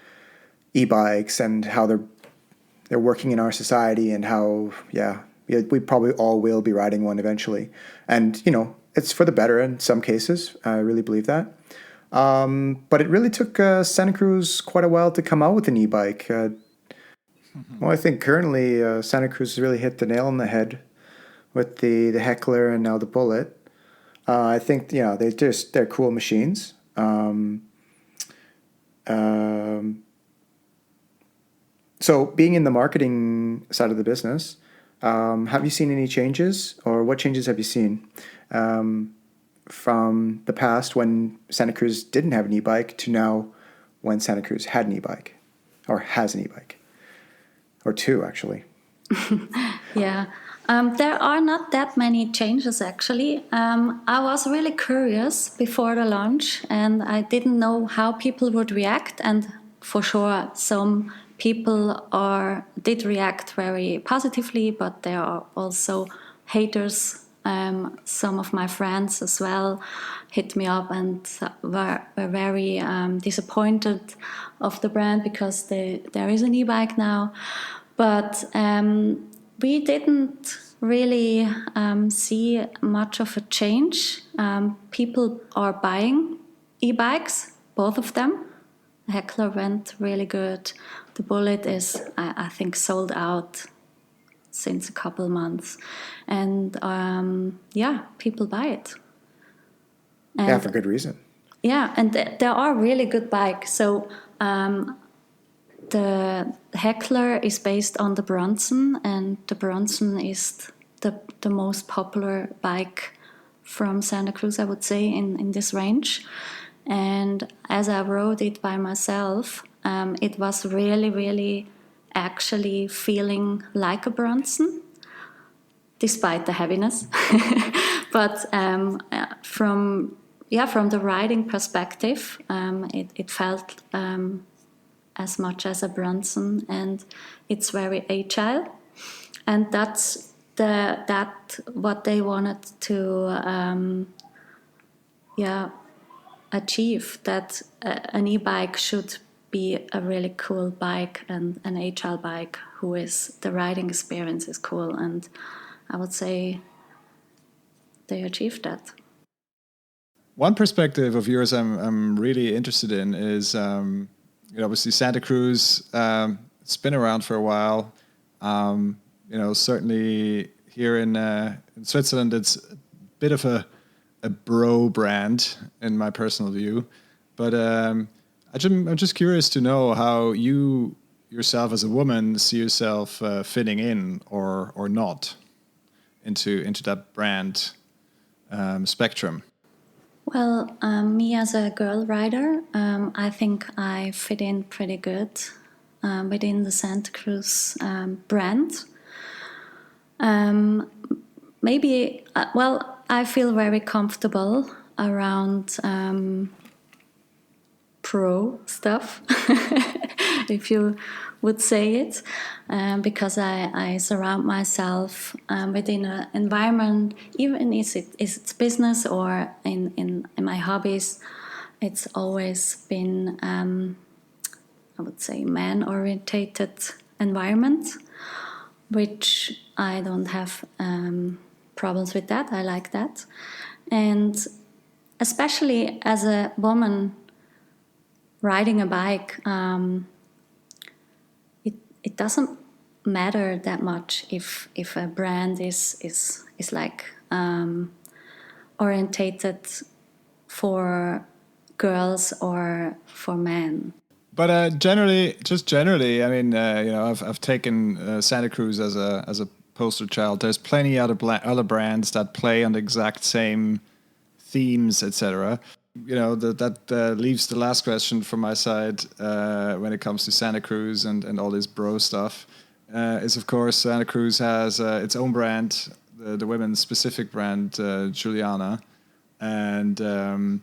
e-bikes and how they're working in our society, and how we probably all will be riding one eventually. And it's for the better in some cases. I really believe that. But it really took Santa Cruz quite a while to come out with an e-bike. Well, I think currently Santa Cruz has really hit the nail on the head with the Heckler and now the Bullet. I think they're cool machines. So being in the marketing side of the business, have you seen any changes, or what changes have you seen from the past when Santa Cruz didn't have an e-bike to now when Santa Cruz had an e-bike, or has an e-bike? Or two, actually. Yeah. There are not that many changes, actually. I was really curious before the launch, and I didn't know how people would react. And for sure, some people did react very positively, but there are also haters. Some of my friends as well hit me up and were very disappointed of the brand because there is an e-bike now. But we didn't really see much of a change. People are buying e-bikes, both of them. The Heckler went really good. The Bullet is, I think, sold out since a couple months. And people buy it. And, for good reason. Yeah, and there are really good bikes. So the Heckler is based on the Bronson, and the Bronson is the most popular bike from Santa Cruz, I would say, in this range. And as I rode it by myself, it was really, really actually feeling like a Bronson, despite the heaviness. But from the riding perspective, it felt as much as a Bronson, and it's very agile, and that's what they wanted to achieve, that an e-bike should be a really cool bike and an agile bike the riding experience is cool, and I would say they achieved that. One perspective of yours I'm really interested in is obviously Santa Cruz. It's been around for a while. Certainly here in Switzerland, it's a bit of a bro brand in my personal view. But I'm just curious to know how you yourself as a woman see yourself fitting in or not into that brand spectrum. Well, me as a girl rider, I think I fit in pretty good within the Santa Cruz brand. I feel very comfortable around pro stuff. if you would say it, because I surround myself within an environment, even if it's business or in my hobbies, it's always been, I would say, man-orientated environment, which I don't have problems with that. I like that. And especially as a woman riding a bike, it doesn't matter that much if a brand is like orientated for girls or for men. But generally, I mean, I've taken Santa Cruz as a poster child. There's plenty other brands that play on the exact same themes, etc. That leaves the last question from my side when it comes to Santa Cruz and all this bro stuff. Is of course Santa Cruz has its own brand, the women's specific brand, Juliana, and.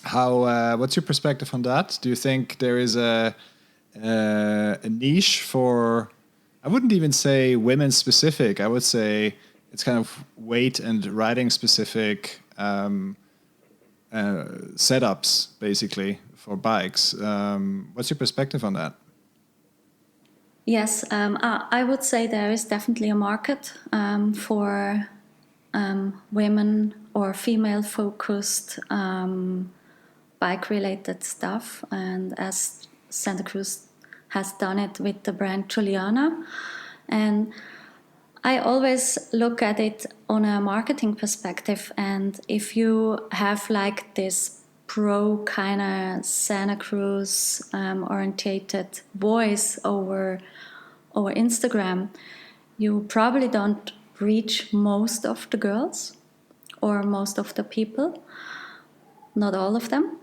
What's your perspective on that? Do you think there is a niche for, I wouldn't even say women specific, I would say it's kind of weight and riding specific setups basically for bikes. What's your perspective on that? Yes, I would say there is definitely a market for women or female focused bike-related stuff, and as Santa Cruz has done it with the brand Juliana. And I always look at it on a marketing perspective, and if you have like this pro kind of Santa Cruz orientated voice over Instagram, you probably don't reach most of the girls or most of the people, not all of them.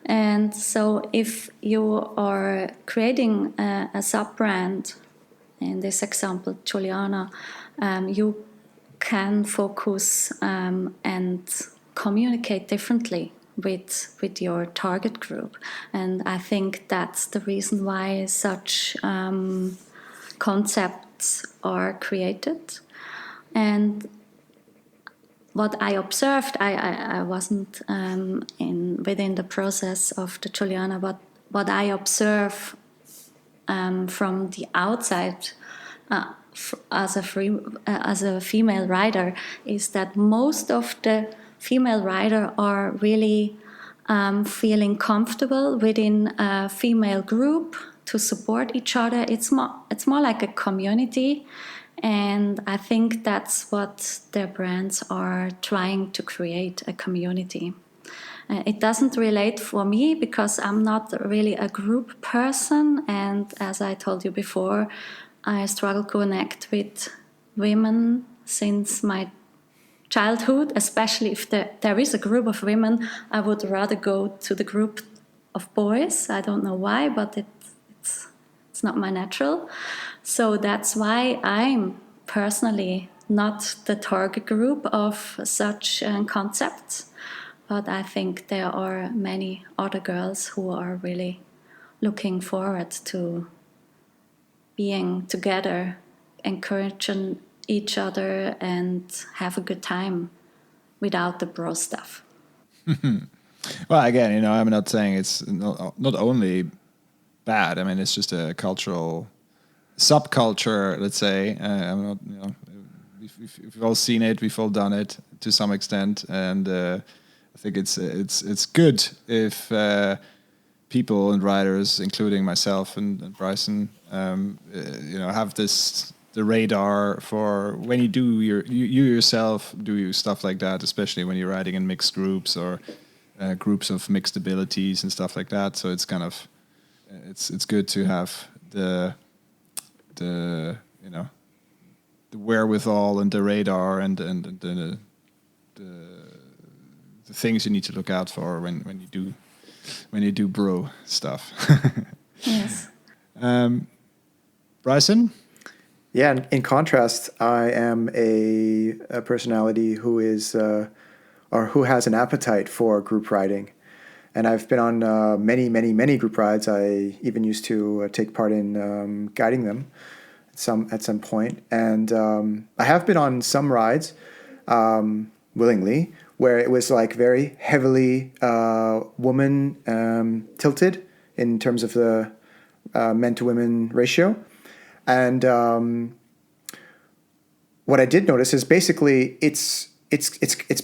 And so if you are creating a sub-brand, in this example, Juliana, you can focus and communicate differently with your target group. And I think that's the reason why such concepts are created. And what I observed, I wasn't within the process of the Juliana, but what I observe from the outside as a female rider is that most of the female rider are really feeling comfortable within a female group to support each other. It's more like a community. And I think that's what their brands are trying to create, a community. It doesn't relate for me because I'm not really a group person. And as I told you before, I struggle to connect with women since my childhood, especially if there is a group of women. I would rather go to the group of boys. I don't know why, but it's not my natural. So that's why I'm personally not the target group of such concepts. But I think there are many other girls who are really looking forward to being together, encouraging each other, and have a good time without the bro stuff. Well, again, I'm not saying it's not only bad. I mean, it's just a cultural subculture, let's say. I'm not, we've all seen it, we've all done it to some extent, and I think it's good if people and riders, including myself and Bryson, have the radar for when you do you yourself do stuff like that, especially when you're riding in mixed groups or groups of mixed abilities and stuff like that. So it's kind of it's good to have the wherewithal and the radar and the things you need to look out for when you do bro stuff. Yes. Bryson? Yeah, in contrast, I am a personality who is or who has an appetite for group riding. And I've been on many group rides. I even used to take part in guiding them at some point. And I have been on some rides willingly where it was like very heavily woman tilted in terms of the men to women ratio. And what I did notice is basically it's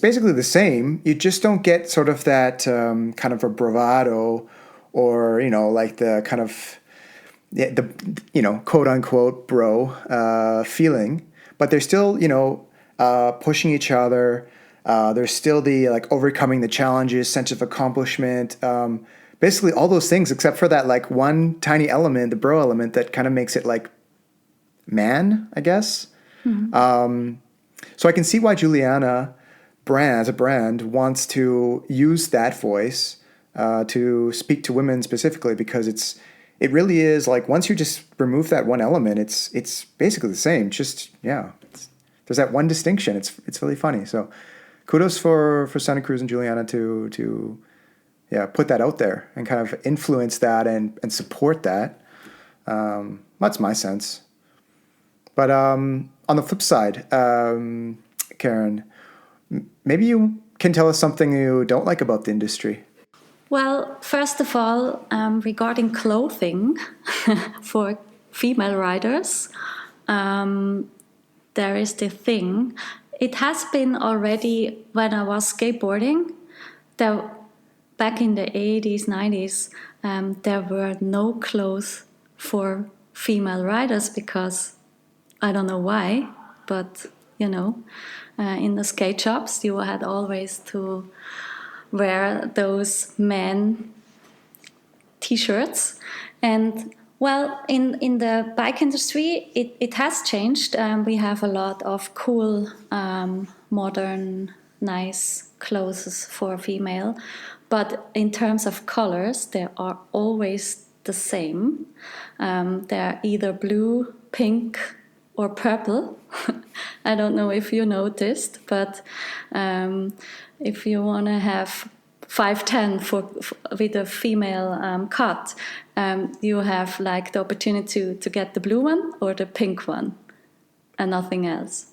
basically the same. You just don't get sort of that kind of a bravado, or like the kind of the quote unquote bro feeling. But they're still pushing each other. There's still the like overcoming the challenges, sense of accomplishment. Basically all those things, except for that like one tiny element, the bro element, that kind of makes it like man, I guess. Mm-hmm. So I can see why Juliana as a brand wants to use that voice to speak to women specifically, because it really is like, once you just remove that one element, it's basically the same. Just there's that one distinction. It's really funny. So kudos for Santa Cruz and Juliana to put that out there and kind of influence that and support that. That's my sense. But on the flip side, Karin, maybe you can tell us something you don't like about the industry. Well, first of all, regarding clothing for female riders, there is the thing. It has been already when I was skateboarding. Back in the 80s, 90s, there were no clothes for female riders because I don't know why, but in the skate shops you had always to wear those men t-shirts. And well, in the bike industry it has changed. We have a lot of cool modern nice clothes for female, but in terms of colors they are always the same. They're either blue, pink or purple. I don't know if you noticed, but if you want to have 5'10" with a female cut, you have like the opportunity to get the blue one or the pink one and nothing else.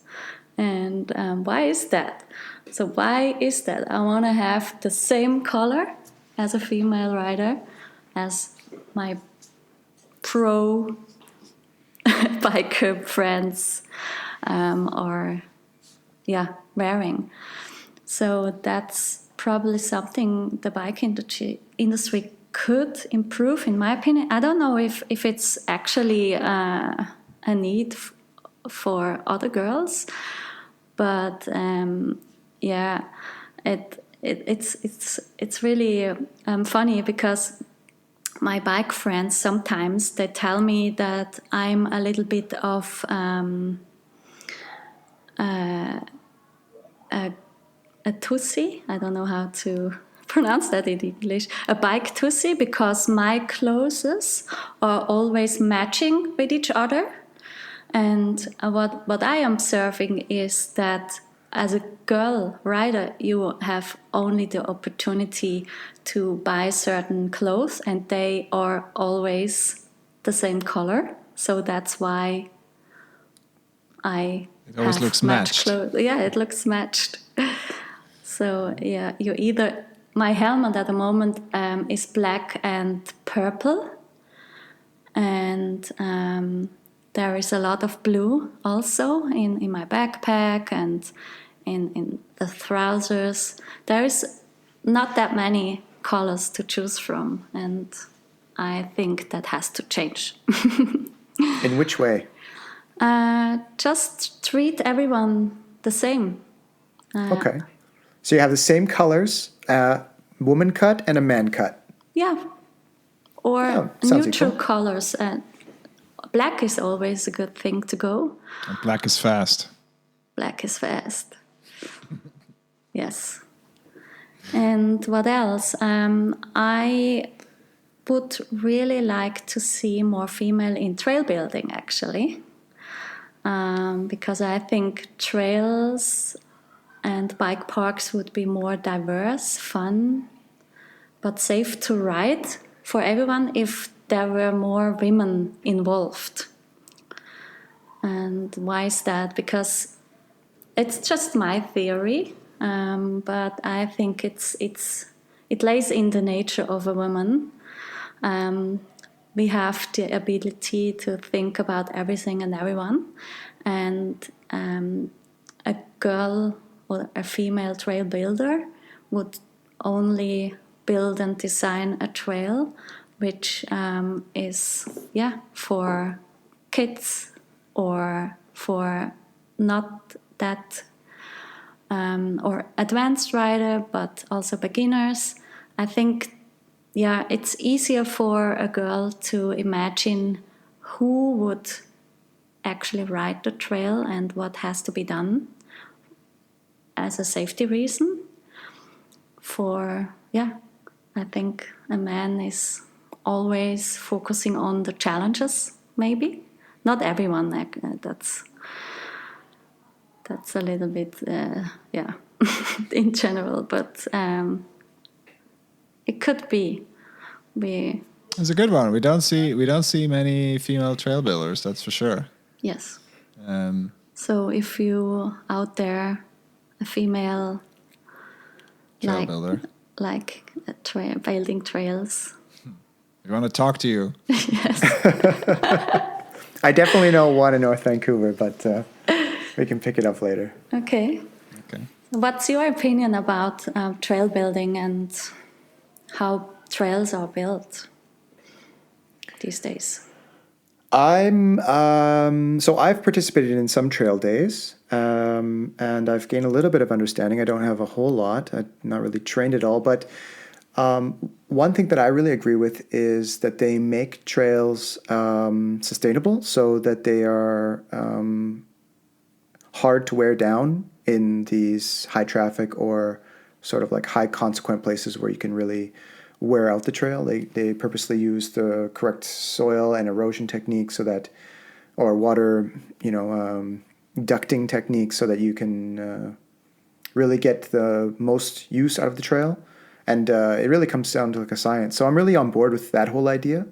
And why is that? So why is that? I want to have the same color as a female rider, as my pro biker friends are wearing. So that's probably something the bike industry could improve, in my opinion. I don't know if it's actually a need for other girls, but it's really funny, because my bike friends sometimes they tell me that I'm a little bit of a tussie. I don't know how to pronounce that in English. A bike tussie, because my clothes are always matching with each other. And what I am observing is that as a girl rider, you have only the opportunity to buy certain clothes, and they are always the same color. So that's why it always looks matched. Clothes. Yeah, it looks matched. So you either. My helmet at the moment is black and purple, and there is a lot of blue also in my backpack and in the trousers. There is not that many colors to choose from, and I think that has to change. In which way? Just treat everyone the same. Okay. So you have the same colors, woman cut and a man cut. Yeah. Or neutral colors. Black is always a good thing to go. And black is fast. Black is fast. Yes. And what else? I would really like to see more female in trail building, actually. Because I think trails and bike parks would be more diverse, fun, but safe to ride for everyone if there were more women involved. And why is that? Because it's just my theory, but I think it lays in the nature of a woman. We have the ability to think about everything and everyone, and a girl or a female trail builder would only build and design a trail which is for kids or for not that or advanced rider, but also beginners. I think it's easier for a girl to imagine who would actually ride the trail and what has to be done as a safety reason. I think a man is always focusing on the challenges, maybe. Not everyone, that's a little bit, in general, but it could be. It's a good one. We don't see many female trail builders, that's for sure. Yes. So if you out there, a female trail builder, like building trails, we want to talk to you. Yes. I definitely know one in North Vancouver, but we can pick it up later. Okay. What's your opinion about trail building and how trails are built these days? I've participated in some trail days, and I've gained a little bit of understanding. I don't have a whole lot. I'm not really trained at all, but one thing that I really agree with is that they make trails sustainable, so that they are hard to wear down in these high traffic or sort of like high consequent places where you can really wear out the trail. They purposely use the correct soil and erosion techniques or water, ducting techniques so that you can really get the most use out of the trail. And it really comes down to like a science. So I'm really on board with that whole idea.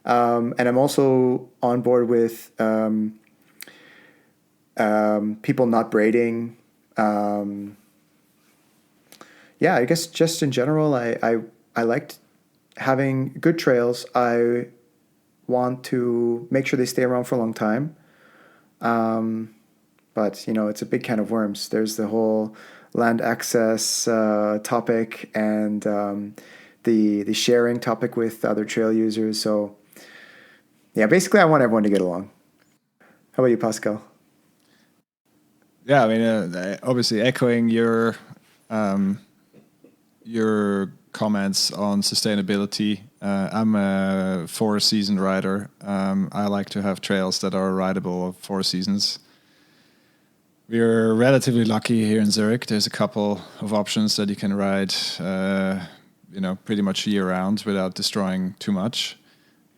And I'm also on board with people not braiding. I guess just in general, I liked having good trails. I want to make sure they stay around for a long time. But, it's a big can of worms. There's the whole land access topic and the sharing topic with other trail users. So, basically I want everyone to get along. How about you, Pascal? Yeah, I mean, obviously echoing your comments on sustainability. I'm a 4-season rider. I like to have trails that are rideable of 4 seasons. We're relatively lucky here in Zurich. There's a couple of options that you can ride, pretty much year round without destroying too much.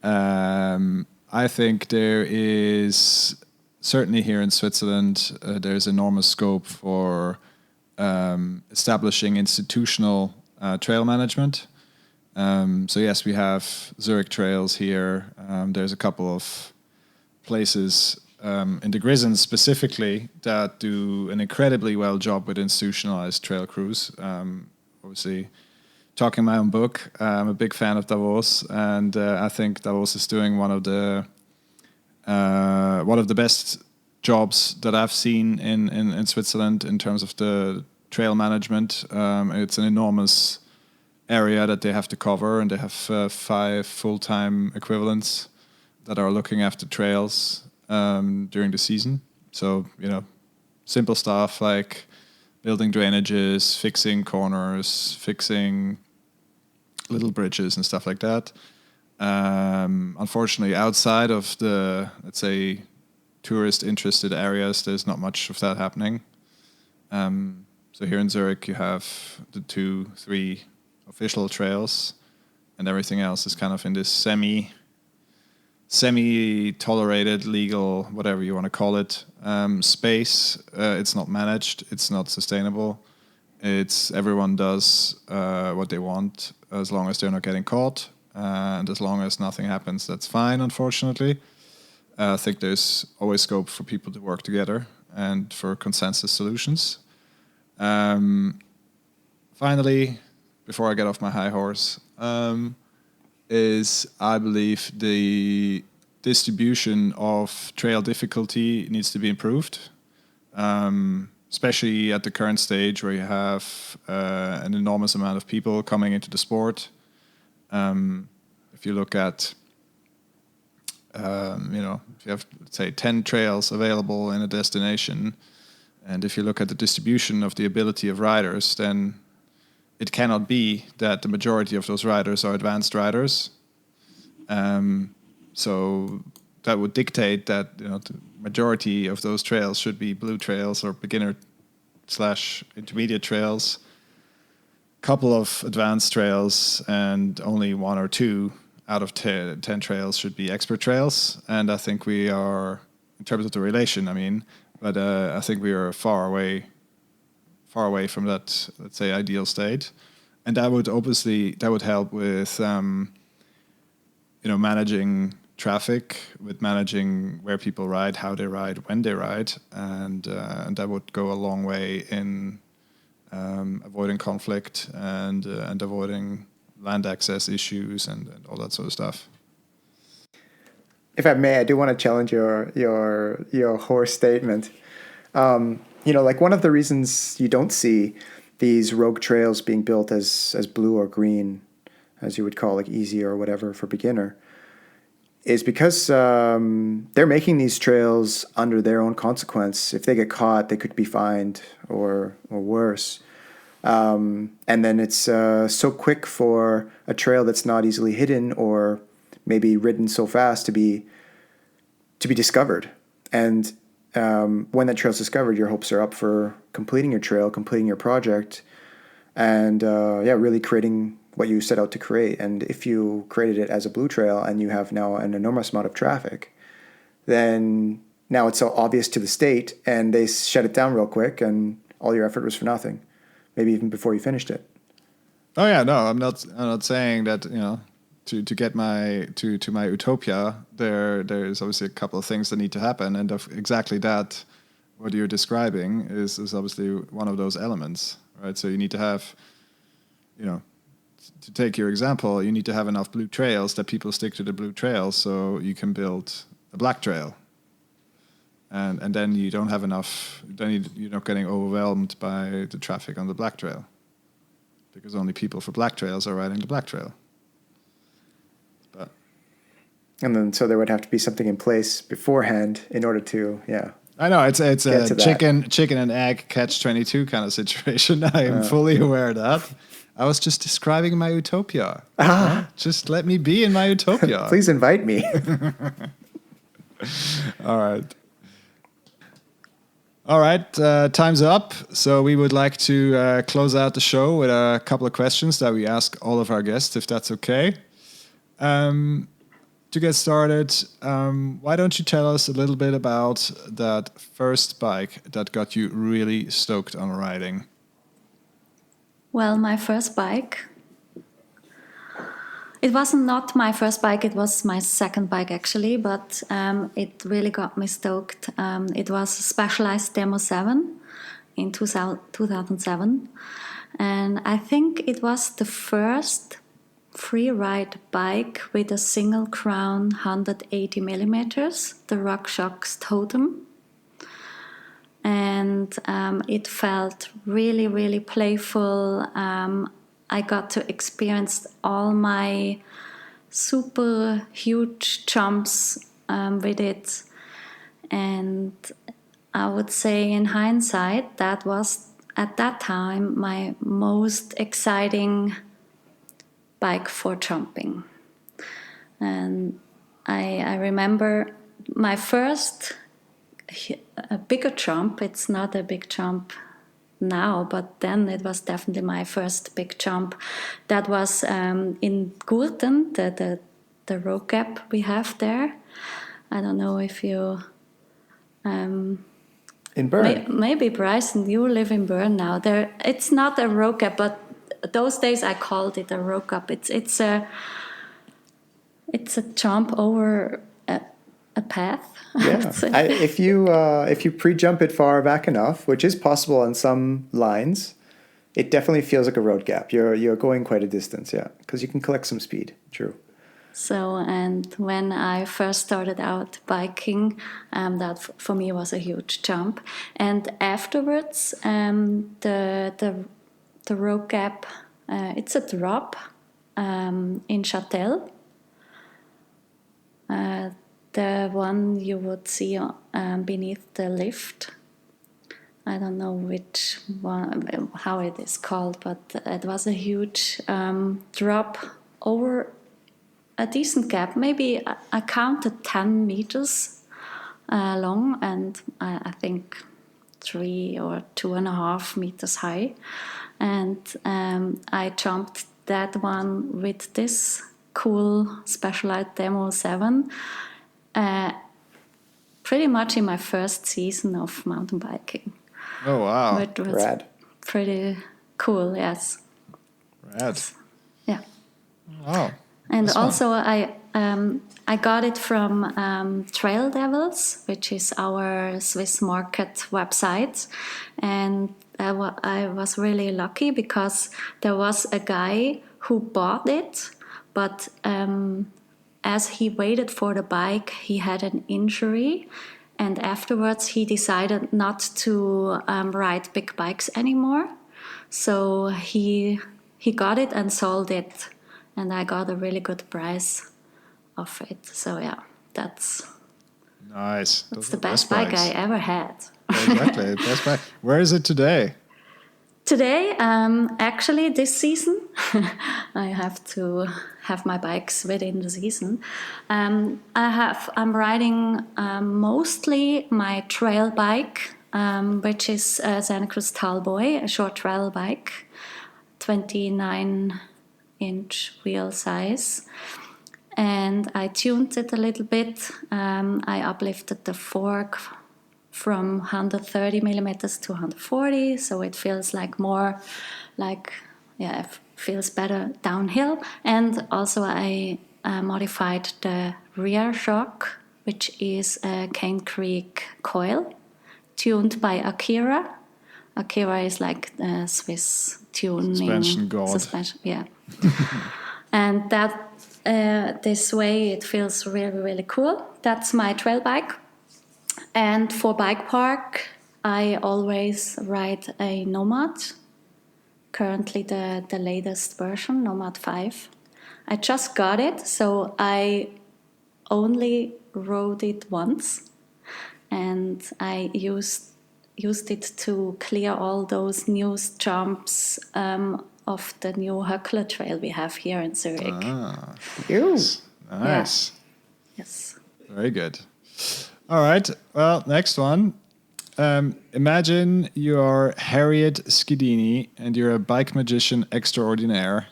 I think there is, certainly here in Switzerland, there's enormous scope for establishing institutional trail management. So yes, we have Zurich Trails here. There's a couple of places in the Grisons specifically that do an incredibly well job with institutionalized trail crews. Obviously, talking my own book, I'm a big fan of Davos, and I think Davos is doing one of the best jobs that I've seen in Switzerland in terms of the trail management. It's an enormous area that they have to cover, and they have 5 full-time equivalents that are looking after trails during the season. So, simple stuff like building drainages, fixing corners, fixing little bridges and stuff like that. Unfortunately, outside of the, let's say, tourist-interested areas, there's not much of that happening. So here in Zurich, you have the 2-3 official trails, and everything else is kind of in this semi-tolerated, legal, whatever you want to call it, space. It's not managed, it's not sustainable, It's everyone does what they want as long as they're not getting caught, and as long as nothing happens, that's fine. Unfortunately, I think there's always scope for people to work together and for consensus solutions. Finally, before I get off my high horse, is I believe the distribution of trail difficulty needs to be improved, especially at the current stage where you have an enormous amount of people coming into the sport. If you look at, if you have, say, 10 trails available in a destination, and if you look at the distribution of the ability of riders, then it cannot be that the majority of those riders are advanced riders. So that would dictate that the majority of those trails should be blue trails or beginner/intermediate trails, couple of advanced trails, and only 1 or 2 out of 10 trails should be expert trails. And I think we are, in terms of the relation, but I think we are far away from that, let's say, ideal state. And that would help with, managing traffic, with managing where people ride, how they ride, when they ride. And that would go a long way in avoiding conflict and avoiding land access issues and all that sort of stuff. If I may, I do want to challenge your horse statement. Like one of the reasons you don't see these rogue trails being built as blue or green, as you would call, like easy or whatever for beginner, is because they're making these trails under their own consequence. If they get caught, they could be fined or worse. And then it's so quick for a trail that's not easily hidden or maybe ridden so fast to be discovered. And when that trail's discovered, your hopes are up for completing your trail, completing your project, and really creating what you set out to create. And if you created it as a blue trail and you have now an enormous amount of traffic, then now it's so obvious to the state, and they shut it down real quick, and all your effort was for nothing, maybe even before you finished it. Oh yeah, no, I'm not saying that to get my utopia, there's obviously a couple of things that need to happen, and exactly that, what you're describing is obviously one of those elements, right? So you need to have, to take your example, you need to have enough blue trails that people stick to the blue trails, so you can build a black trail, and then you don't have enough. Then you're not getting overwhelmed by the traffic on the black trail, because only people for black trails are riding the black trail. And then, so there would have to be something in place beforehand in order to, I know it's a chicken and egg catch-22 kind of situation. I am fully aware of that. I was just describing my utopia. Just let me be in my utopia. Please invite me. All right. Time's up. So we would like to close out the show with a couple of questions that we ask all of our guests, if that's okay. To get started, why don't you tell us a little bit about that first bike that got you really stoked on riding? Well, my first bike, it was not my first bike, it was my second bike actually, but it really got me stoked. It was a Specialized Demo 7 in 2007, and I think it was the first free ride bike with a single crown 180 millimeters, the RockShox Totem. And it felt really, really playful. I got to experience all my super huge jumps with it. And I would say in hindsight, that was at that time my most exciting bike for jumping. And I remember my first a bigger jump. It's not a big jump now, but then it was definitely my first big jump. That was in Gurten, the road gap we have there. I don't know if you In Bern. Maybe Bryson, you live in Bern now. It's not a road gap, but those days I called it a road gap. It's a jump over a path. Yeah. If you pre-jump it far back enough, which is possible on some lines, it definitely feels like a road gap. You're going quite a distance, yeah, because you can collect some speed. True. So, and when I first started out biking, that for me was a huge jump. And afterwards, the road gap, it's a drop in Châtel. The one you would see beneath the lift. I don't know which one, how it is called, but it was a huge drop over a decent gap. Maybe I counted 10 meters long, and I think 3 or 2.5 meters high. And I jumped that one with this cool Specialized Demo 7. Pretty much in my first season of mountain biking. Oh, wow. It was Rad. pretty cool, yes. Rad. Yeah. Wow. And That's also I got it from Trail Devils, which is our Swiss market website. And I was really lucky because there was a guy who bought it, but as he waited for the bike, he had an injury. And afterwards, he decided not to ride big bikes anymore. So he got it and sold it. And I got a really good price of it. So yeah, that's nice. the Those are best bike bikes. I ever had. Exactly, the best bike. Where is it today? Today, actually, this season, I have to have my bikes within the season. I'm riding mostly my trail bike, which is Santa Cruz Talboy, a short trail bike, 29-inch wheel size. And I tuned it a little bit. I uplifted the fork from 130 millimeters to 140, so it feels like more like, yeah, it feels better downhill. And also I modified the rear shock, which is a Cane Creek coil tuned by Akira. Akira is like the Swiss tuning Suspension god. suspension, yeah. And that this way it feels really, really cool. That's my trail bike. And for bike park, I always ride a Nomad. Currently the latest version, Nomad 5. I just got it, so I only rode it once. And I used it to clear all those new jumps of the new Höckler trail we have here in Zurich. Ah, Nice. nice. Yes. Very good. All right. Well, next one. Imagine you are Harriet Schedini and you're a bike magician extraordinaire,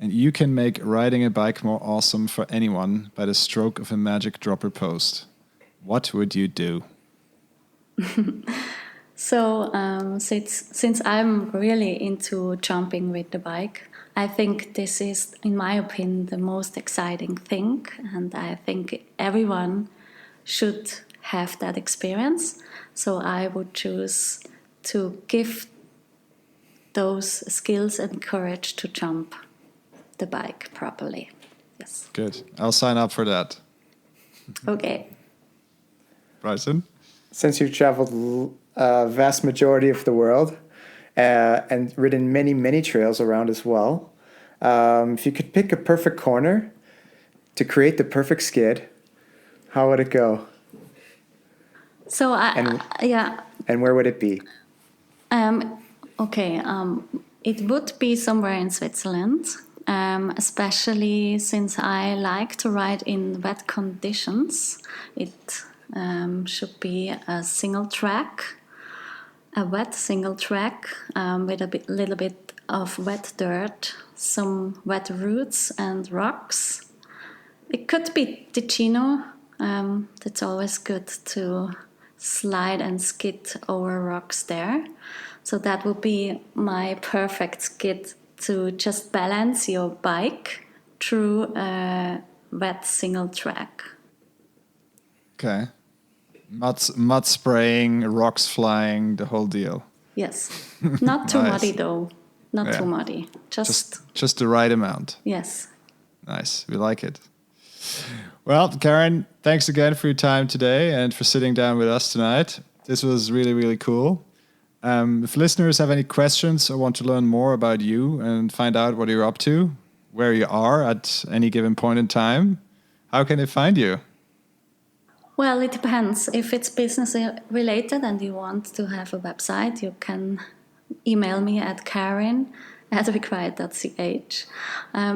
and you can make riding a bike more awesome for anyone by the stroke of a magic dropper post. What would you do? So since I'm really into jumping with the bike, I think this is, in my opinion, the most exciting thing, and I think everyone should have that experience. So I would choose to give those skills and courage to jump the bike properly. Yes. Good. I'll sign up for that. Okay. Bryson? Since you've traveled a vast majority of the world and ridden many, many trails around as well, if you could pick a perfect corner to create the perfect skid, how would it go? So yeah. And where would it be? Okay. It would be somewhere in Switzerland, especially since I like to ride in wet conditions. It should be a single track, a wet single track with a little bit of wet dirt, some wet roots and rocks. It could be Ticino. It's always good to slide and skid over rocks there. So that would be my perfect skid to just balance your bike through a wet single track. Okay. Mud spraying, rocks flying, the whole deal. Yes. Not too Nice. muddy though. Not Yeah. too muddy. Just the right amount. Yes. Nice. We like it. Well, Karin, thanks again for your time today and for sitting down with us tonight. This was really, really cool. If listeners have any questions or want to learn more about you and find out what you're up to, where you are at any given point in time, how can they find you? Well, it depends. If it's business related and you want to have a website, you can email me at karin@required.ch.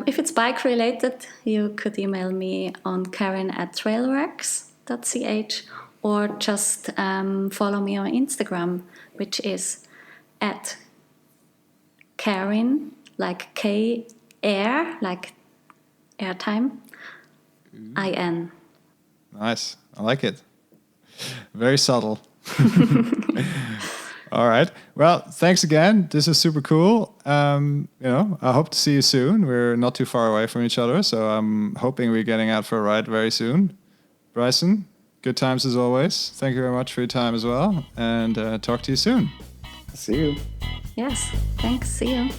If it's bike related, you could email me on karin@trailworks.ch or just follow me on Instagram, which is at Karin, like K-air, like airtime, I-N. Nice. I like it. Very subtle. All right. Well, thanks again. This is super cool. I hope to see you soon. We're not too far away from each other, so I'm hoping we're getting out for a ride very soon. Bryson, good times as always. Thank you very much for your time as well, and talk to you soon. See you. Yes, thanks. See you.